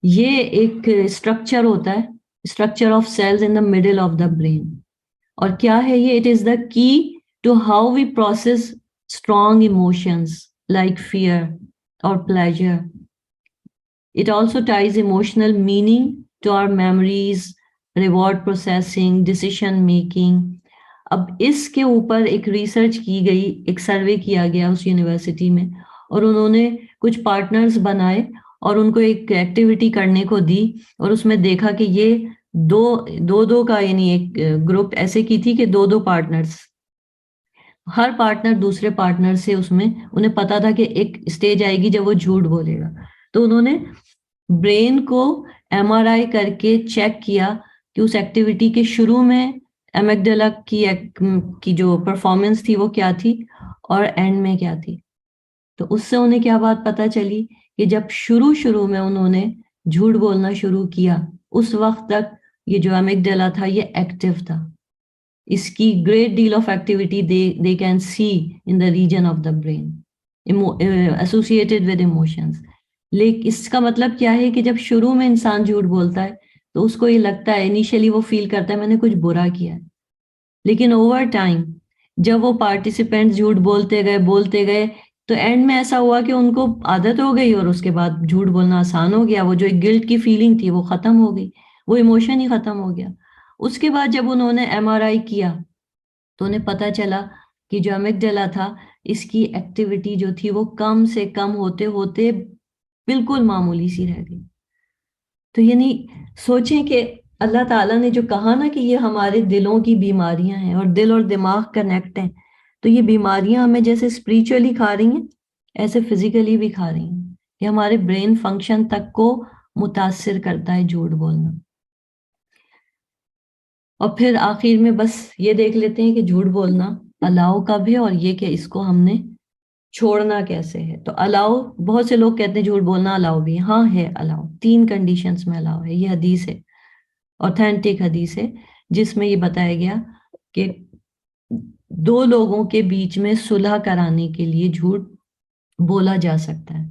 یہ ایک اسٹرکچر ہوتا ہے، structure of cells in the middle of the brain. اور کیا ہے یہ؟ It is the key to how we process strong emotions like fear اور pleasure۔ It also ties emotional meaning to our memories, reward processing, decision making۔ اب اس کے اوپر ایک ریسرچ کی گئی، ایک سروے کیا گیا اس یونیورسٹی میں، اور انہوں نے کچھ پارٹنرز بنائے اور ان کو ایک ایکٹیویٹی کرنے کو دی، اور اس میں دیکھا کہ یہ دو کا یعنی ایک گروپ ایسے کی تھی کہ دو پارٹنرز، ہر پارٹنر دوسرے پارٹنر سے اس میں انہیں پتا تھا کہ ایک اسٹیج آئے گی جب وہ جھوٹ بولے گا، تو انہوں نے برین کو ایم آر آئی کر کے چیک کیا کہ اس ایکٹیویٹی کے شروع میں امیگڈلا کی جو پرفارمنس تھی وہ کیا تھی اور اینڈ میں کیا تھی. تو اس سے انہیں کیا بات پتا چلی کہ جب شروع میں انہوں نے جھوٹ بولنا شروع کیا اس وقت تک یہ جو امیگڈلا تھا یہ ایکٹیو تھا. اس کی great deal of activity they can see in the region of the brain associated with emotions. لیکن اس کا مطلب کیا ہے کہ جب شروع میں انسان جھوٹ بولتا ہے تو اس کو یہ لگتا ہے انیشلی وہ فیل کرتا ہے میں نے کچھ برا کیا ہے، لیکن اوور ٹائم جب وہ پارٹیسپینٹ جھوٹ بولتے گئے تو اینڈ میں ایسا ہوا کہ ان کو عادت ہو گئی اور اس کے بعد جھوٹ بولنا آسان ہو گیا. وہ جو ایک گلٹ کی فیلنگ تھی وہ ختم ہو گئی، وہ ایموشن ہی ختم ہو گیا. اس کے بعد جب انہوں نے ایم آر آئی کیا تو انہیں پتا چلا کہ جو امیگڈلا تھا اس کی ایکٹیویٹی جو تھی وہ کم سے کم ہوتے ہوتے بالکل معمولی سی رہ گئی. تو یعنی سوچیں کہ اللہ تعالیٰ نے جو کہا نا کہ یہ ہمارے دلوں کی بیماریاں ہیں اور دل اور دماغ کنیکٹ ہیں، تو یہ بیماریاں ہمیں جیسے اسپریچولی کھا رہی ہیں ایسے فزیکلی بھی کھا رہی ہیں. یہ ہمارے برین فنکشن تک کو متاثر کرتا ہے جھوٹ بولنا. اور پھر آخر میں بس یہ دیکھ لیتے ہیں کہ جھوٹ بولنا الاؤ کب ہے اور یہ کہ اس کو ہم نے چھوڑنا کیسے ہے. تو الاؤ، بہت سے لوگ کہتے ہیں جھوٹ بولنا الاؤ بھی، ہاں ہے الاؤ، 3 کنڈیشنز میں الاؤ ہے. یہ حدیث ہے، اوتھینٹک حدیث ہے، جس میں یہ بتایا گیا کہ 2 لوگوں کے بیچ میں صلح کرانے کے لیے جھوٹ بولا جا سکتا ہے.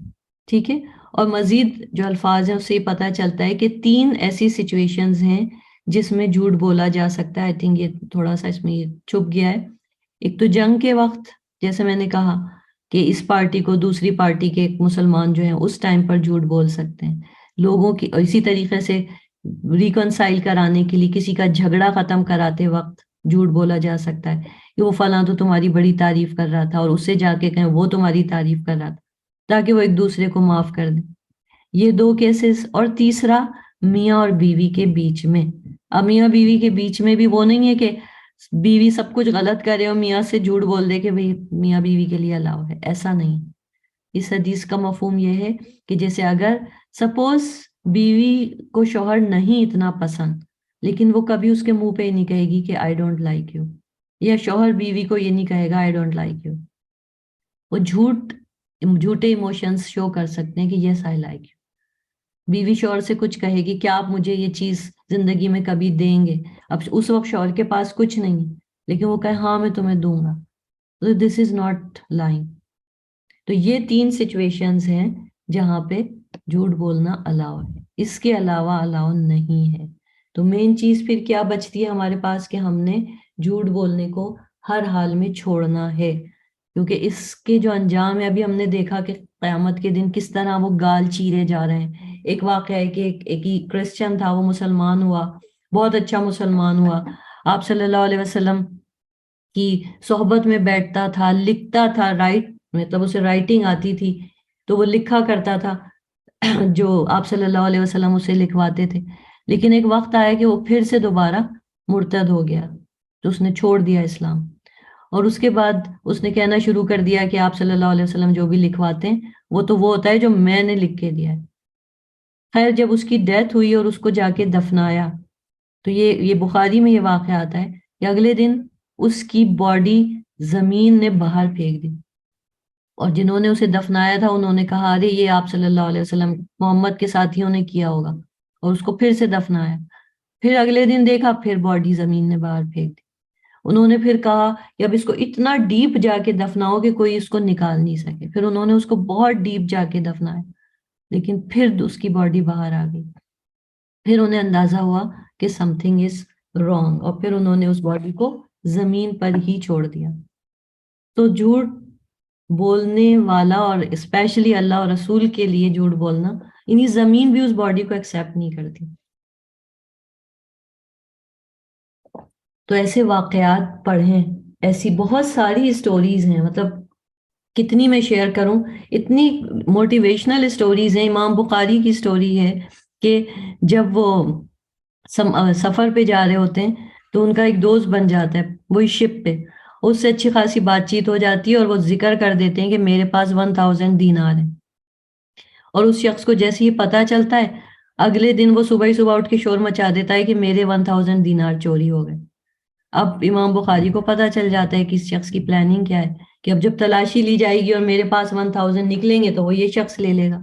ٹھیک ہے، اور مزید جو الفاظ ہیں اس سے یہ پتہ چلتا ہے کہ 3 ایسی سچویشنز ہیں جس میں جھوٹ بولا جا سکتا ہے. آئی تھنک یہ تھوڑا سا اس میں یہ چھپ گیا ہے. ایک تو جنگ کے وقت، جیسے میں نے کہا کہ اس پارٹی کو دوسری پارٹی کے ایک مسلمان جو ہیں اس ٹائم پر جھوٹ بول سکتے ہیں لوگوں کی. اسی طریقے سے ریکنسائل کرانے کے لیے کسی کا جھگڑا ختم کراتے وقت جھوٹ بولا جا سکتا ہے کہ وہ فلاں تو تمہاری بڑی تعریف کر رہا تھا اور اس سے جا کے کہیں وہ تمہاری تعریف کر رہا تھا، تاکہ وہ ایک دوسرے کو معاف کر دیں. یہ 2 کیسز. اور تیسرا میاں اور بیوی کے بیچ میں. اب میاں بیوی کے بیچ میں بھی وہ نہیں ہے کہ بیوی سب کچھ غلط کرے اور میاں سے جھوٹ بول دے کہ بھئی میاں بیوی کے لیے الاؤ ہے، ایسا نہیں. اس حدیث کا مفہوم یہ ہے کہ جیسے اگر سپوز بیوی کو شوہر نہیں اتنا پسند لیکن وہ کبھی اس کے منہ پہ نہیں کہے گی کہ آئی ڈونٹ لائک یو، یا شوہر بیوی کو یہ نہیں کہے گا آئی ڈونٹ لائک یو. وہ جھوٹے ایموشنز شو کر سکتے ہیں کہ یس آئی لائک یو. بیوی شوہر سے کچھ کہے گی کیا آپ مجھے یہ چیز زندگی میں کبھی دیں گے، اب اس وقت شوہر کے پاس کچھ نہیں لیکن وہ کہے ہاں میں تمہیں دوں گا، تو دس از ناٹ لائنگ. تو یہ 3 سچویشنز ہیں جہاں پہ جھوٹ بولنا الاؤ ہے، اس کے علاوہ الاؤ نہیں ہے. تو مین چیز پھر کیا بچتی ہے ہمارے پاس کہ ہم نے جھوٹ بولنے کو ہر حال میں چھوڑنا ہے، کیونکہ اس کے جو انجام ہے ابھی ہم نے دیکھا کہ قیامت کے دن کس طرح وہ گال چیرے جا رہے ہیں. ایک واقعہ ہے کہ ایک کرسچن تھا، وہ مسلمان ہوا، بہت اچھا مسلمان ہوا، آپ صلی اللہ علیہ وسلم کی صحبت میں بیٹھتا تھا، لکھتا تھا، مطلب اسے رائٹنگ آتی تھی تو وہ لکھا کرتا تھا جو آپ صلی اللہ علیہ وسلم اسے لکھواتے تھے. لیکن ایک وقت آیا کہ وہ پھر سے دوبارہ مرتد ہو گیا، تو اس نے چھوڑ دیا اسلام، اور اس کے بعد اس نے کہنا شروع کر دیا کہ آپ صلی اللہ علیہ وسلم جو بھی لکھواتے ہیں وہ تو وہ ہوتا ہے جو میں نے لکھ کے دیا ہے. خیر جب اس کی ڈیتھ ہوئی اور اس کو جا کے دفنایا تو یہ بخاری میں یہ واقعہ آتا ہے کہ اگلے دن اس کی باڈی زمین نے باہر پھینک دی، اور جنہوں نے اسے دفنایا تھا انہوں نے کہا ارے یہ آپ صلی اللہ علیہ وسلم محمد کے ساتھیوں نے کیا ہوگا، اور اس کو پھر سے دفنایا. پھر اگلے دن دیکھا پھر باڈی زمین نے باہر پھینک دی. انہوں نے پھر کہا کہ اب اس کو اتنا ڈیپ جا کے دفناؤ کہ کوئی اس کو نکال نہیں سکے. پھر انہوں نے اس کو بہت ڈیپ جا کے دفنایا، لیکن پھر اس کی باڈی باہر آ گئی. پھر انہیں اندازہ ہوا کہ سم تھنگ از رانگ، اور پھر انہوں نے اس باڈی کو زمین پر ہی چھوڑ دیا. تو جھوٹ بولنے والا، اور اسپیشلی اللہ اور رسول کے لیے جھوٹ بولنا، یعنی زمین بھی اس باڈی کو ایکسیپٹ نہیں کرتی. تو ایسے واقعات پڑھیں، ایسی بہت ساری اسٹوریز ہیں، مطلب کتنی میں شیئر کروں، اتنی موٹیویشنل اسٹوریز ہیں. امام بخاری کی اسٹوری ہے کہ جب وہ سفر پہ جا رہے ہوتے ہیں تو ان کا ایک دوست بن جاتا ہے وہی شپ پہ، اس سے اچھی خاصی بات چیت ہو جاتی ہے اور وہ ذکر کر دیتے ہیں کہ میرے پاس 1000 دینار ہے، اور اس شخص کو جیسے ہی پتا چلتا ہے اگلے دن وہ صبح ہی صبح اٹھ کے شور مچا دیتا ہے کہ میرے 1000 دینار چوری ہو گئے۔ اب امام بخاری کو پتا چل جاتا ہے کہ اس شخص کی پلاننگ کیا ہے، کہ اب جب تلاشی لی جائے گی اور میرے پاس 1000 نکلیں گے تو وہ یہ شخص لے لے گا،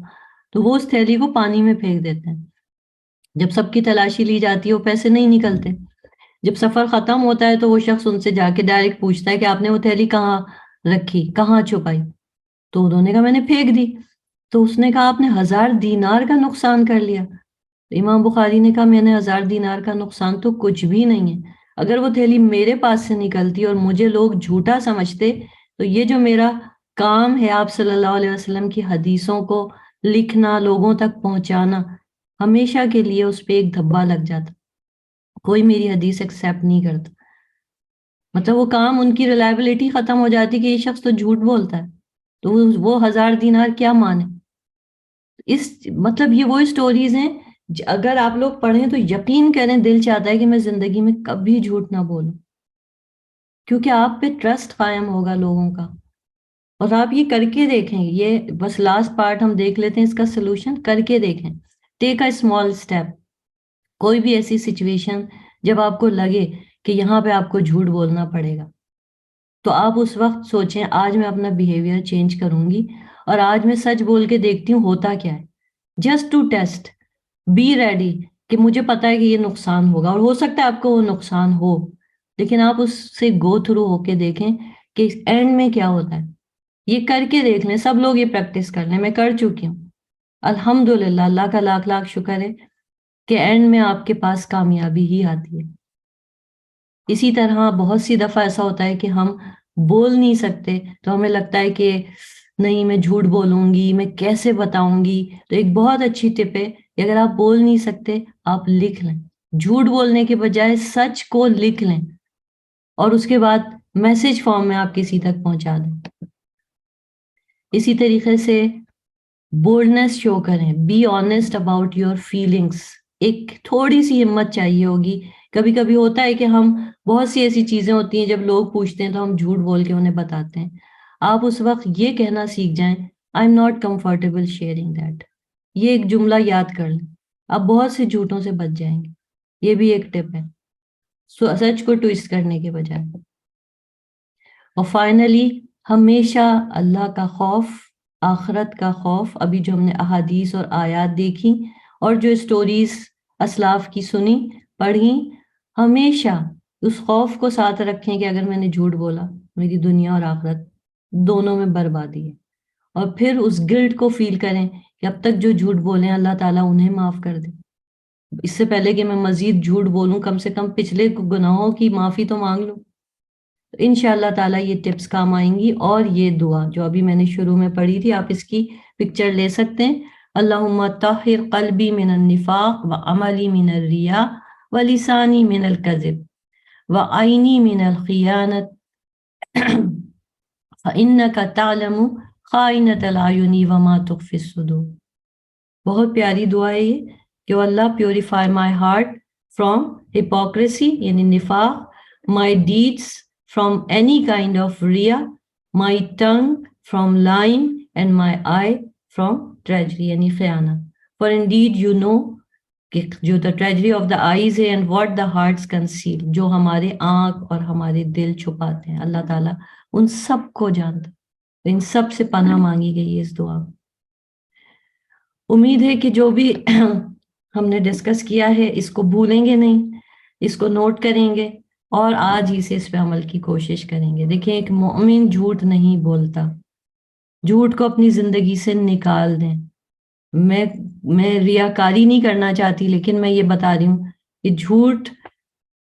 تو وہ اس تھیلی کو پانی میں پھینک دیتے ہیں۔ جب سب کی تلاشی لی جاتی ہے وہ پیسے نہیں نکلتے، جب سفر ختم ہوتا ہے تو وہ شخص ان سے جا کے ڈائریکٹ پوچھتا ہے کہ آپ نے وہ تھیلی کہاں رکھی، کہاں چھپائی؟ تو انہوں نے کہا میں نے پھینک دی۔ تو اس نے کہا آپ نے 1000 دینار کا نقصان کر لیا۔ امام بخاری نے کہا میں نے 1000 دینار کا نقصان تو کچھ بھی نہیں ہے، اگر وہ تھیلی میرے پاس سے نکلتی اور مجھے لوگ جھوٹا سمجھتے تو یہ جو میرا کام ہے آپ صلی اللہ علیہ وسلم کی حدیثوں کو لکھنا، لوگوں تک پہنچانا، ہمیشہ کے لیے اس پہ ایک دھبا لگ جاتا، کوئی میری حدیث ایکسیپٹ نہیں کرتا، مطلب وہ کام ان کی ریلائبلٹی ختم ہو جاتی کہ یہ شخص تو جھوٹ بولتا ہے، تو وہ 1000 دینار کیا مانے۔ اس مطلب یہ وہ اسٹوریز ہیں اگر آپ لوگ پڑھیں تو یقین کریں دل چاہتا ہے کہ میں زندگی میں کبھی جھوٹ نہ بولوں، کیونکہ آپ پہ ٹرسٹ قائم ہوگا لوگوں کا، اور آپ یہ کر کے دیکھیں، یہ بس لاسٹ پارٹ ہم دیکھ لیتے ہیں اس کا سلوشن، کر کے دیکھیں، ٹیک اے اسمال اسٹیپ۔ کوئی بھی ایسی سچویشن جب آپ کو لگے کہ یہاں پہ آپ کو جھوٹ بولنا پڑے گا تو آپ اس وقت سوچیں آج میں اپنا بیہیویئر چینج کروں گی اور آج میں سچ بول کے دیکھتی ہوں ہوتا کیا ہے، just to test, be ready کہ مجھے پتا ہے کہ یہ نقصان ہوگا اور ہو سکتا ہے آپ کو وہ نقصان ہو، لیکن آپ اس سے گو تھرو ہو کے دیکھیں کہ اینڈ میں کیا ہوتا ہے، یہ کر کے دیکھ لیں، سب لوگ یہ پریکٹس کر لیں، میں کر چکی ہوں الحمدللہ، اللہ کا لاکھ لاکھ شکر ہے کہ اینڈ میں آپ کے پاس کامیابی ہی آتی ہے۔ اسی طرح بہت سی دفعہ ایسا ہوتا ہے کہ ہم بول نہیں سکتے تو ہمیں لگتا ہے کہ نہیں میں جھوٹ بولوں گی، میں کیسے بتاؤں گی، تو ایک بہت اچھی ٹپ ہے کہ اگر آپ بول نہیں سکتے آپ لکھ لیں، جھوٹ بولنے کے بجائے سچ کو لکھ لیں اور اس کے بعد میسج فارم میں آپ کسی تک پہنچا دیں۔ اسی طریقے سے بولڈنس شو کریں، be honest about your feelings, ایک تھوڑی سی ہمت چاہیے ہوگی، کبھی کبھی ہوتا ہے کہ ہم بہت سی ایسی چیزیں ہوتی ہیں جب لوگ پوچھتے ہیں تو ہم جھوٹ بول کے انہیں بتاتے ہیں، آپ اس وقت یہ کہنا سیکھ جائیں I am not comfortable sharing that, یہ ایک جملہ یاد کر لیں، آپ بہت سے جھوٹوں سے بچ جائیں گے، یہ بھی ایک ٹپ ہے سچ کو ٹویسٹ کرنے کے بجائے۔ اور فائنلی ہمیشہ اللہ کا خوف، آخرت کا خوف، ابھی جو ہم نے احادیث اور آیات دیکھی اور جو اسٹوریز اسلاف کی سنی پڑھی، ہمیشہ اس خوف کو ساتھ رکھیں کہ اگر میں نے جھوٹ بولا میری دنیا اور آخرت دونوں میں بربادی ہے، اور پھر اس گلٹ کو فیل کریں کہ اب تک جو جھوٹ بولیں اللہ تعالیٰ انہیں معاف کر دے، اس سے پہلے کہ میں مزید جھوٹ بولوں کم سے کم پچھلے گناہوں کی معافی تو مانگ لوں۔ انشاءاللہ تعالیٰ یہ ٹپس کام آئیں گی، اور یہ دعا جو ابھی میں نے شروع میں پڑھی تھی آپ اس کی پکچر لے سکتے ہیں، اللہم طہر قلبی من النفاق وعملی من الریاء ولسانی من الکذب وعینی من الخیانت فإنک تعلم خائنۃ الأعین وما تخفی الصدور۔ بہت پیاری دعا ہے یہ کہ اللہ purify my heart from hypocrisy یعنی نفاق، my deeds from any kind of riya, my tongue from lying, and my eye from treachery یعنی خیانت. For indeed you know کہ جو the treachery of the eyes ہے and what the hearts conceal، جو ہمارے آنکھ اور ہمارے دل چھپاتے ہیں، اللہ تعالیٰ ان سب کو جانتا، ان سب سے پناہ مانگی گئی ہے اس دعا۔ امید ہے کہ جو بھی ہم نے ڈسکس کیا ہے اس کو بھولیں گے نہیں، اس کو نوٹ کریں گے اور آج ہی سے اس پہ عمل کی کوشش کریں گے۔ دیکھیں ایک مومن جھوٹ نہیں بولتا، جھوٹ کو اپنی زندگی سے نکال دیں۔ میں ریاکاری نہیں کرنا چاہتی، لیکن میں یہ بتا رہی ہوں کہ جھوٹ،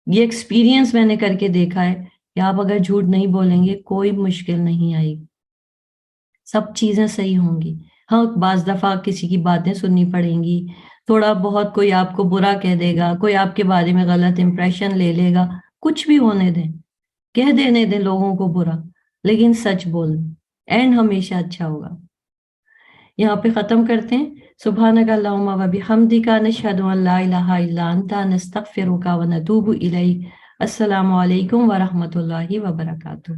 یہ ایکسپیرینس میں نے کر کے دیکھا ہے کہ آپ اگر جھوٹ نہیں بولیں گے کوئی مشکل نہیں آئے گی، سب چیزیں صحیح ہوں گی۔ ہاں بعض دفعہ کسی کی باتیں سننی پڑیں گی، تھوڑا بہت کوئی آپ کو برا کہہ دے گا، کوئی آپ کے بارے میں غلط امپریشن لے لے گا، کچھ بھی ہونے دیں، کہہ دینے دیں لوگوں کو برا، لیکن سچ بول دیں، اینڈ ہمیشہ اچھا ہوگا۔ یہاں پہ ختم کرتے ہیں. سبحانک اللہم و بحمدک نشہد ان لا الہ الا انت نستغفرک و نتوب الیک. السلام علیکم ورحمۃ اللہ وبرکاتہ.